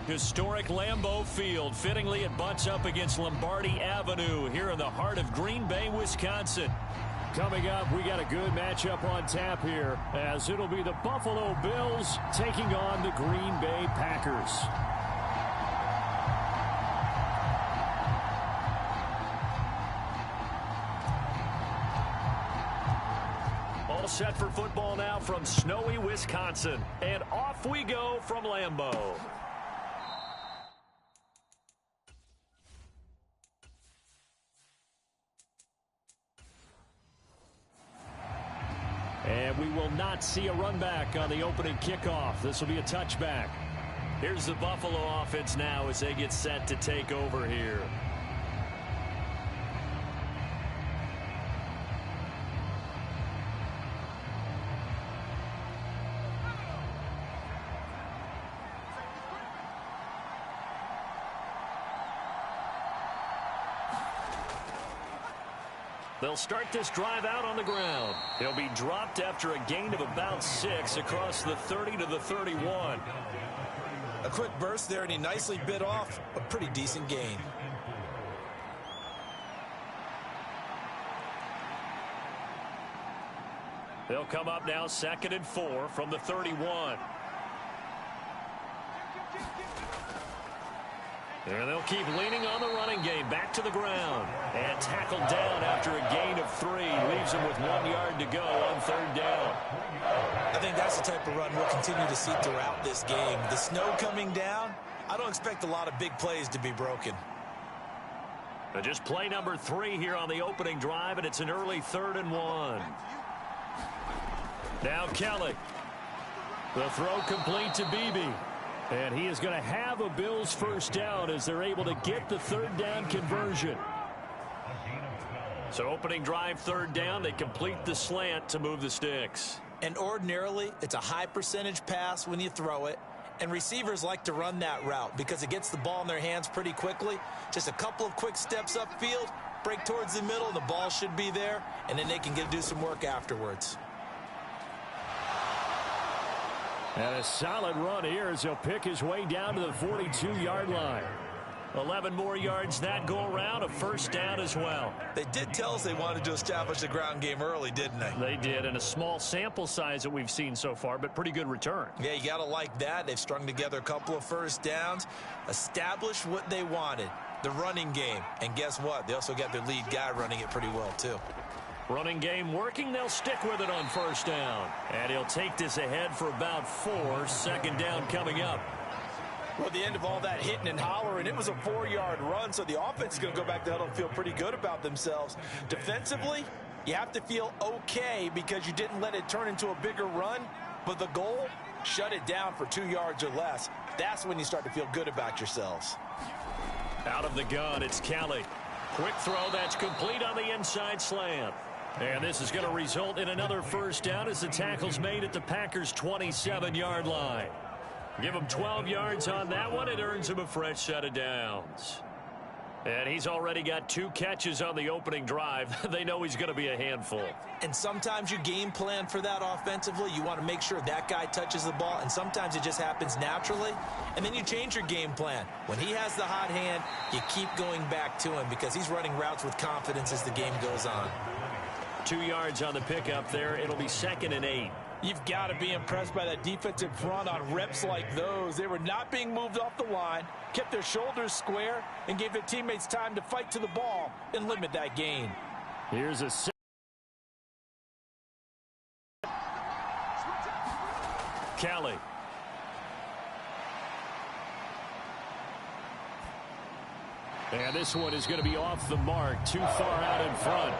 Historic Lambeau Field. Fittingly, it butts up against Lombardi Avenue here in the heart of Green Bay, Wisconsin. Coming up, we got a good matchup on tap here, as it'll be the Buffalo Bills taking on the Green Bay Packers. All set for football now from snowy Wisconsin. And off we go from Lambeau. And we will not see a run back on the opening kickoff. This will be a touchback. Here's the Buffalo offense now as they get set to take over here. They'll start this drive out on the ground. He'll be dropped after a gain of about 6 across the 30 to the 31. A quick burst there, and he nicely bit off a pretty decent gain. They'll come up now 2nd and 4 from the 31. And they'll keep leaning on the running game. Back to the ground. And tackled down after a gain of 3. Leaves him with 1 yard to go on 3rd down. I think that's the type of run we'll continue to see throughout this game. The snow coming down, I don't expect a lot of big plays to be broken. But just play number 3 here on the opening drive, and it's an early 3rd and 1. Now Kelly. The throw complete to Beebe. And he is going to have a Bills first down as they're able to get the 3rd down conversion. So opening drive 3rd down, they complete the slant to move the sticks. And ordinarily, it's a high percentage pass when you throw it. And receivers like to run that route because it gets the ball in their hands pretty quickly. Just a couple of quick steps upfield, break towards the middle, the ball should be there, and then they can do some work afterwards. And a solid run here as he'll pick his way down to the 42-yard line. 11 more yards that go around, a first down as well. They did tell us they wanted to establish the ground game early, didn't they? They did, and a small sample size that we've seen so far, but pretty good return. Yeah, you got to like that. They've strung together a couple of first downs, established what they wanted, the running game. And guess what? They also got their lead guy running it pretty well, too. Running game working. They'll stick with it on first down. And he'll take this ahead for about 4. 2nd down coming up. Well, at the end of all that hitting and hollering, it was a 4-yard run, so the offense is going to go back to huddle and feel pretty good about themselves. Defensively, you have to feel okay because you didn't let it turn into a bigger run, but the goal, shut it down for 2 yards or less. That's when you start to feel good about yourselves. Out of the gun, it's Kelly. Quick throw that's complete on the inside slant. And this is going to result in another first down as the tackle's made at the Packers' 27-yard line. Give him 12 yards on that one. It earns him a fresh set of downs. And he's already got 2 catches on the opening drive. They know he's going to be a handful. And sometimes you game plan for that offensively. You want to make sure that guy touches the ball, and sometimes it just happens naturally. And then you change your game plan. When he has the hot hand, you keep going back to him because he's running routes with confidence as the game goes on. 2 yards on the pickup there. It'll be 2nd and 8. You've got to be impressed by that defensive front on reps like those. They were not being moved off the line, kept their shoulders square, and gave their teammates time to fight to the ball and limit that gain. Here's a Kelly. And this one is going to be off the mark, too far out in front.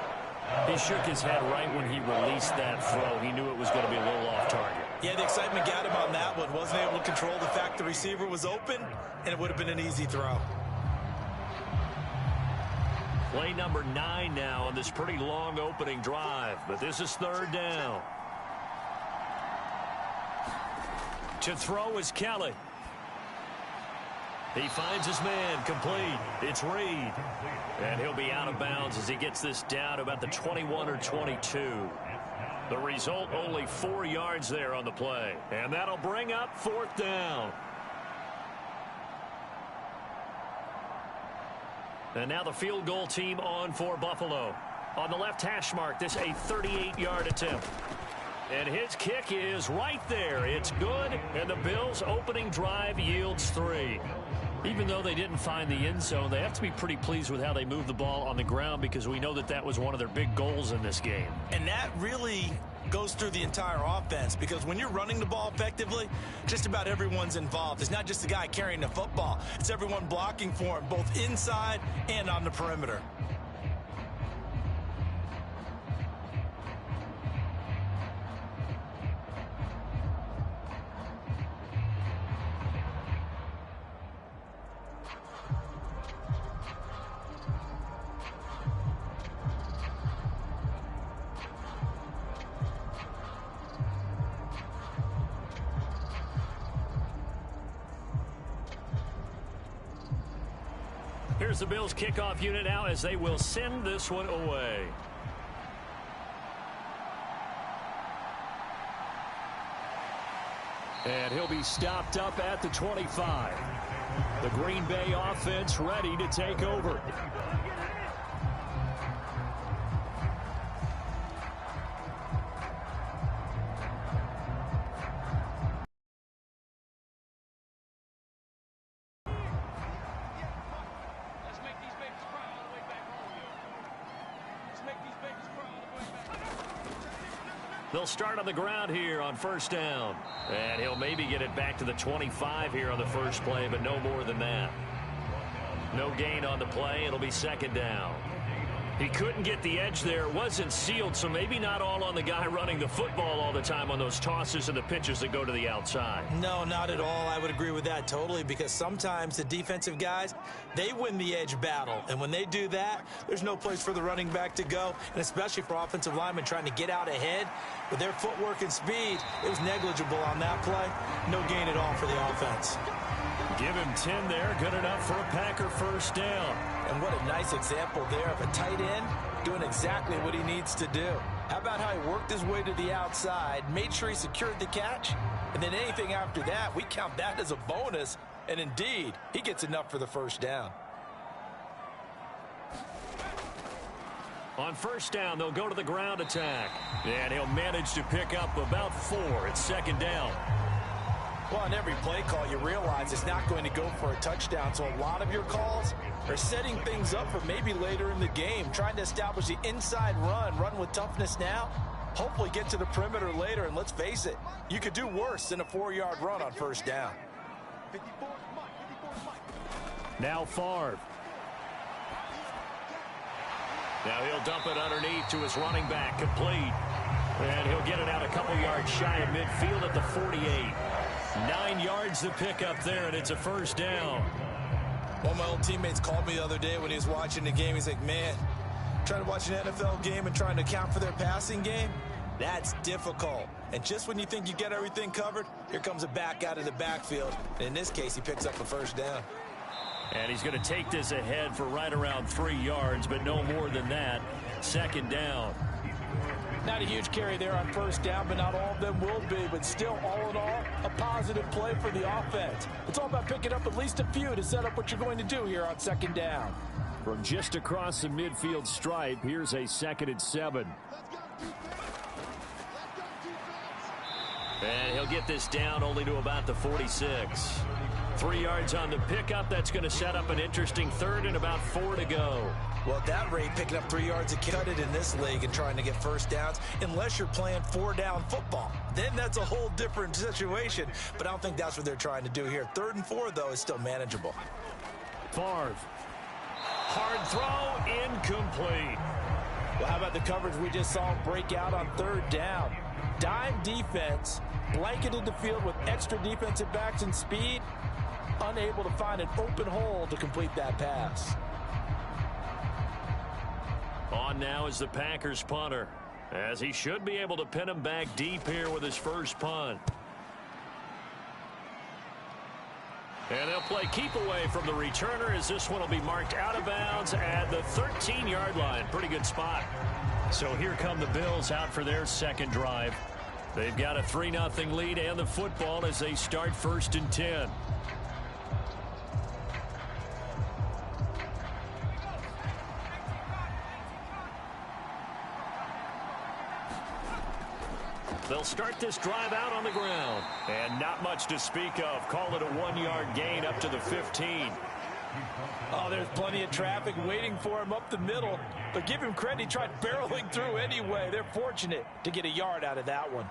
He shook his head right when he released that throw. He knew it was going to be a little off target. Yeah, the excitement got him on that one. Wasn't able to control the fact the receiver was open, and it would have been an easy throw. Play number 9 now on this pretty long opening drive, but this is 3rd down. To throw is Kelly. He finds his man, complete. It's Reed. And he'll be out of bounds as he gets this down about the 21 or 22. The result, only 4 yards there on the play. And that'll bring up 4th down. And now the field goal team on for Buffalo. On the left hash mark, this a 38-yard attempt. And his kick is right there. It's good, and the Bills' opening drive yields 3. Even though they didn't find the end zone, they have to be pretty pleased with how they moved the ball on the ground because we know that was one of their big goals in this game. And that really goes through the entire offense because when you're running the ball effectively, just about everyone's involved. It's not just the guy carrying the football. It's everyone blocking for him, both inside and on the perimeter. Here's the Bills kickoff unit now as they will send this one away. And he'll be stopped up at the 25. The Green Bay offense ready to take over. They'll start on the ground here on first down. And he'll maybe get it back to the 25 here on the first play, but no more than that. No gain on the play. It'll be second down. He couldn't get the edge there. It wasn't sealed, so maybe not all on the guy running the football all the time on those tosses and the pitches that go to the outside. No, not at all. I would agree with that totally because sometimes the defensive guys, they win the edge battle. And when they do that, there's no place for the running back to go, and especially for offensive linemen trying to get out ahead. With their footwork and speed, it was negligible on that play. No gain at all for the offense. Give him 10 there. Good enough for a Packer first down. And what a nice example there of a tight end doing exactly what he needs to do. How about how he worked his way to the outside, made sure he secured the catch, and then anything after that, we count that as a bonus. And indeed, he gets enough for the first down. On first down, they'll go to the ground attack. And he'll manage to pick up about 4. It's second down. Well, on every play call, you realize it's not going to go for a touchdown. So a lot of your calls are setting things up for maybe later in the game, trying to establish the inside run with toughness now, hopefully get to the perimeter later. And let's face it, you could do worse than a 4-yard run on first down. Now Favre. Now he'll dump it underneath to his running back, complete. And he'll get it out a couple yards shy of midfield at the 48. 9 yards to pick up there, and it's a first down. One of my old teammates called me the other day when he was watching the game. He's like, man, trying to watch an NFL game and trying to account for their passing game, that's difficult. And just when you think you get everything covered, here comes a back out of the backfield. And in this case, he picks up a first down. And he's going to take this ahead for right around 3 yards, but no more than that. Second down. Not a huge carry there on first down, but not all of them will be. But still, all in all, a positive play for the offense. It's all about picking up at least a few to set up what you're going to do here on second down. From just across the midfield stripe, here's a 2nd and 7. And he'll get this down only to about the 46. 3 yards on the pickup. That's going to set up an interesting third and about 4 to go. Well, at that rate, picking up 3 yards a cut it in this league and trying to get first downs, unless you're playing 4-down football. Then that's a whole different situation. But I don't think that's what they're trying to do here. 3rd and 4, though, is still manageable. Favre. Hard throw, incomplete. Well, how about the coverage we just saw break out on 3rd down? Dime defense, blanketed the field with extra defensive backs and speed, unable to find an open hole to complete that pass. On now is the Packers punter, as he should be able to pin him back deep here with his first punt. And they'll play keep away from the returner as this one will be marked out of bounds at the 13-yard line. Pretty good spot. So here come the Bills out for their second drive. They've got a 3-0 lead and the football as they start 1st and 10. They'll start this drive out on the ground. And not much to speak of. Call it a 1-yard gain up to the 15. Oh, there's plenty of traffic waiting for him up the middle. But give him credit, he tried barreling through anyway. They're fortunate to get a yard out of that one.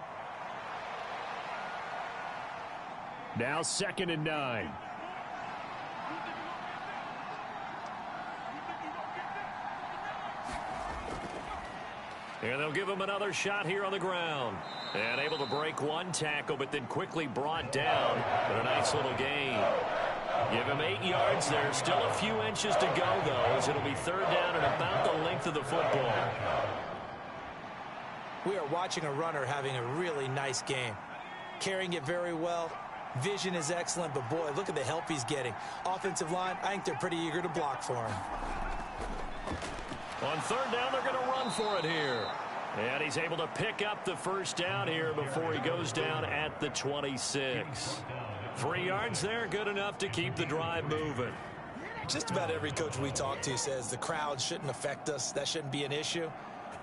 Now 2nd and 9. And they'll give him another shot here on the ground. And able to break one tackle, but then quickly brought down with a nice little gain. Give him 8 yards there. Still a few inches to go, though, as it'll be 3rd down and about the length of the football. We are watching a runner having a really nice game. Carrying it very well. Vision is excellent, but boy, look at the help he's getting. Offensive line, I think they're pretty eager to block for him. On 3rd down, they're going to run for it here. And he's able to pick up the 1st down here before he goes down at the 26. 3 yards there, good enough to keep the drive moving. Just about every coach we talk to says the crowd shouldn't affect us. That shouldn't be an issue.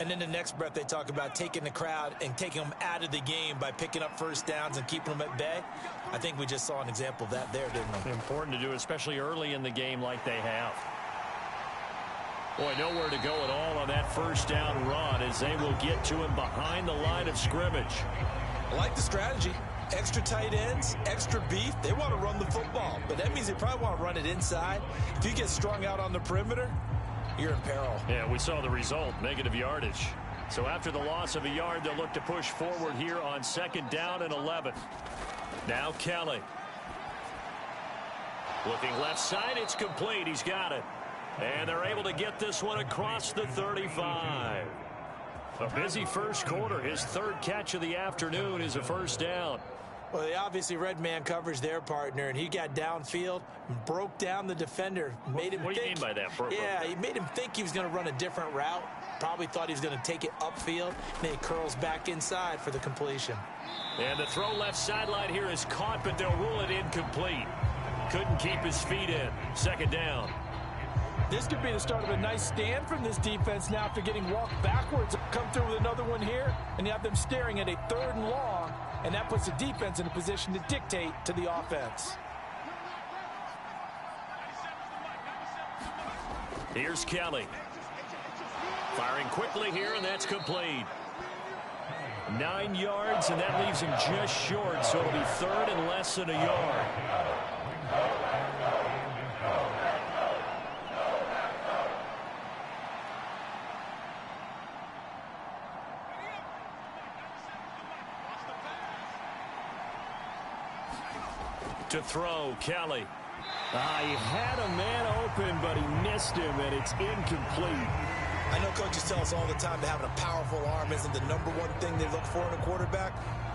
And then the next breath they talk about taking the crowd and taking them out of the game by picking up 1st downs and keeping them at bay. I think we just saw an example of that there, didn't we? Important to do, especially early in the game like they have. Boy, nowhere to go at all on that 1st down run as they will get to him behind the line of scrimmage. I like the strategy. Extra tight ends, extra beef. They want to run the football, but that means they probably want to run it inside. If you get strung out on the perimeter, you're in peril. Yeah, we saw the result, negative yardage. So after the loss of a yard, they'll look to push forward here on 2nd down and 11. Now Kelly. Looking left side, it's complete. He's got it. And they're able to get this one across the 35. A busy 1st quarter. His 3rd catch of the afternoon is a 1st down. Well, they obviously red man coverage their partner, and he got downfield and broke down the defender. What do you mean by that? Yeah, he made him think he was going to run a different route. Probably thought he was going to take it upfield. And then he curls back inside for the completion. And the throw left sideline here is caught, but they'll rule it incomplete. Couldn't keep his feet in. 2nd down. This could be the start of a nice stand from this defense now after getting walked backwards. Come through with another one here, and you have them staring at a 3rd and long, and that puts the defense in a position to dictate to the offense. Here's Kelly. Firing quickly here, and that's complete. 9 yards, and that leaves him just short, so it'll be 3rd and less than a yard. To throw, Kelly. He had a man open, but he missed him, and it's incomplete. I know coaches tell us all the time that having a powerful arm isn't the #1 thing they look for in a quarterback.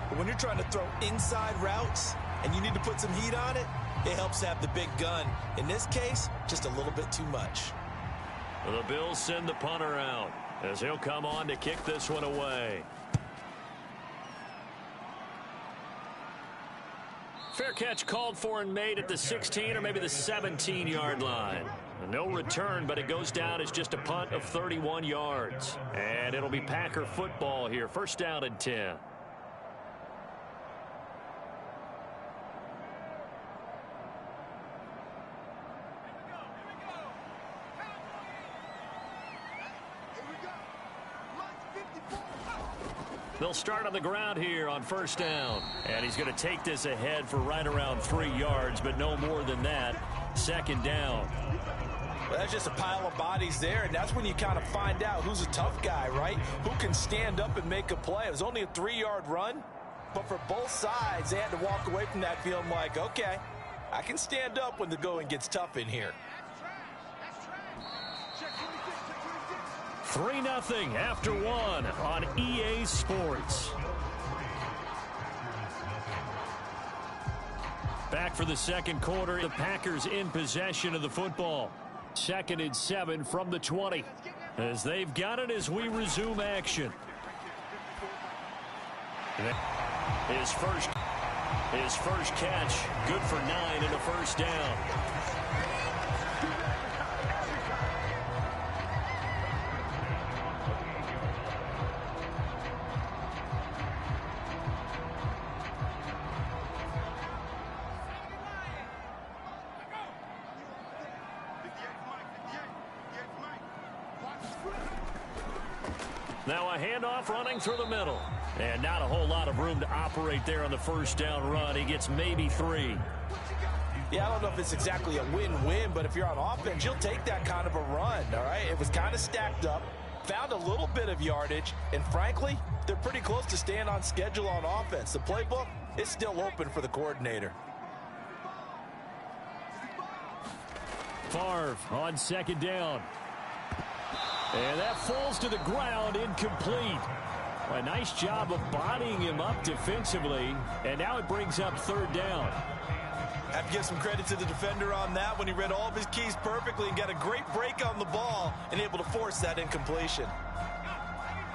But when you're trying to throw inside routes and you need to put some heat on it, it helps to have the big gun. In this case, just a little bit too much. The Bills send the punter out as he'll come on to kick this one away. Fair catch called for and made at the 16 or maybe the 17-yard line. No return, but it goes down as just a punt of 31 yards. And it'll be Packer football here. 1st down and 10. They'll start on the ground here on 1st down. And he's going to take this ahead for right around 3 yards, but no more than that. 2nd down. Well, that's just a pile of bodies there, and that's when you kind of find out who's a tough guy, right? Who can stand up and make a play. It was only a 3-yard run, but for both sides, they had to walk away from that field like, okay, I can stand up when the going gets tough in here. 3-0 after 1 on EA Sports. Back for the 2nd quarter. The Packers in possession of the football. 2nd and 7 from the 20. As they've got it as we resume action. His first catch, good for 9 and a 1st down. Now a handoff running through the middle. And not a whole lot of room to operate there on the first down run. He gets maybe 3. Yeah, I don't know if it's exactly a win-win, but if you're on offense, you'll take that kind of a run, all right? It was kind of stacked up, found a little bit of yardage, and frankly, they're pretty close to staying on schedule on offense. The playbook is still open for the coordinator. Favre on second down. And that falls to the ground, incomplete. A nice job of bodying him up defensively, and now it brings up third down. Have to give some credit to the defender on that when he read all of his keys perfectly and got a great break on the ball and able to force that incompletion.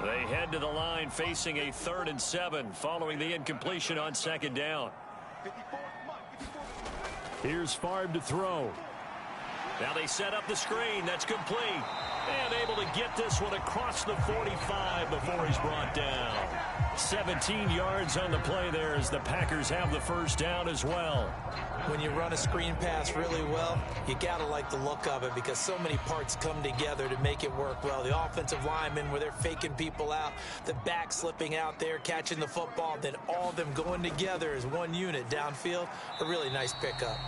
They head to the line facing a 3rd and 7 following the incompletion on second down. Here's Favre to throw. Now they set up the screen. That's complete. And able to get this one across the 45 before he's brought down. 17 yards on the play there as the Packers have the first down as well. When you run a screen pass really well, you got to like the look of it because so many parts come together to make it work well. The offensive linemen where they're faking people out, the back slipping out there, catching the football, then all of them going together as one unit downfield. A really nice pickup.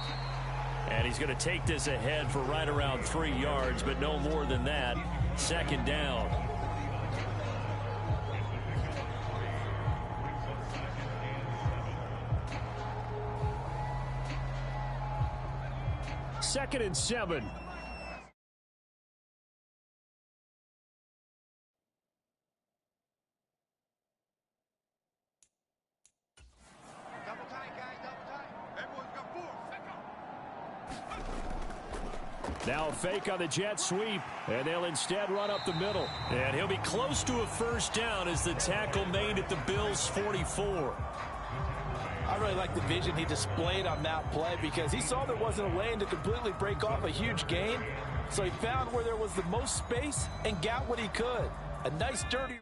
And he's going to take this ahead for right around 3 yards, but no more than that. Second down. Second and 7. Now a fake on the jet sweep, and they'll instead run up the middle. And he'll be close to a first down as the tackle made at the Bills' 44. I really like the vision he displayed on that play because he saw there wasn't a lane to completely break off a huge gain. So he found where there was the most space and got what he could. A nice dirty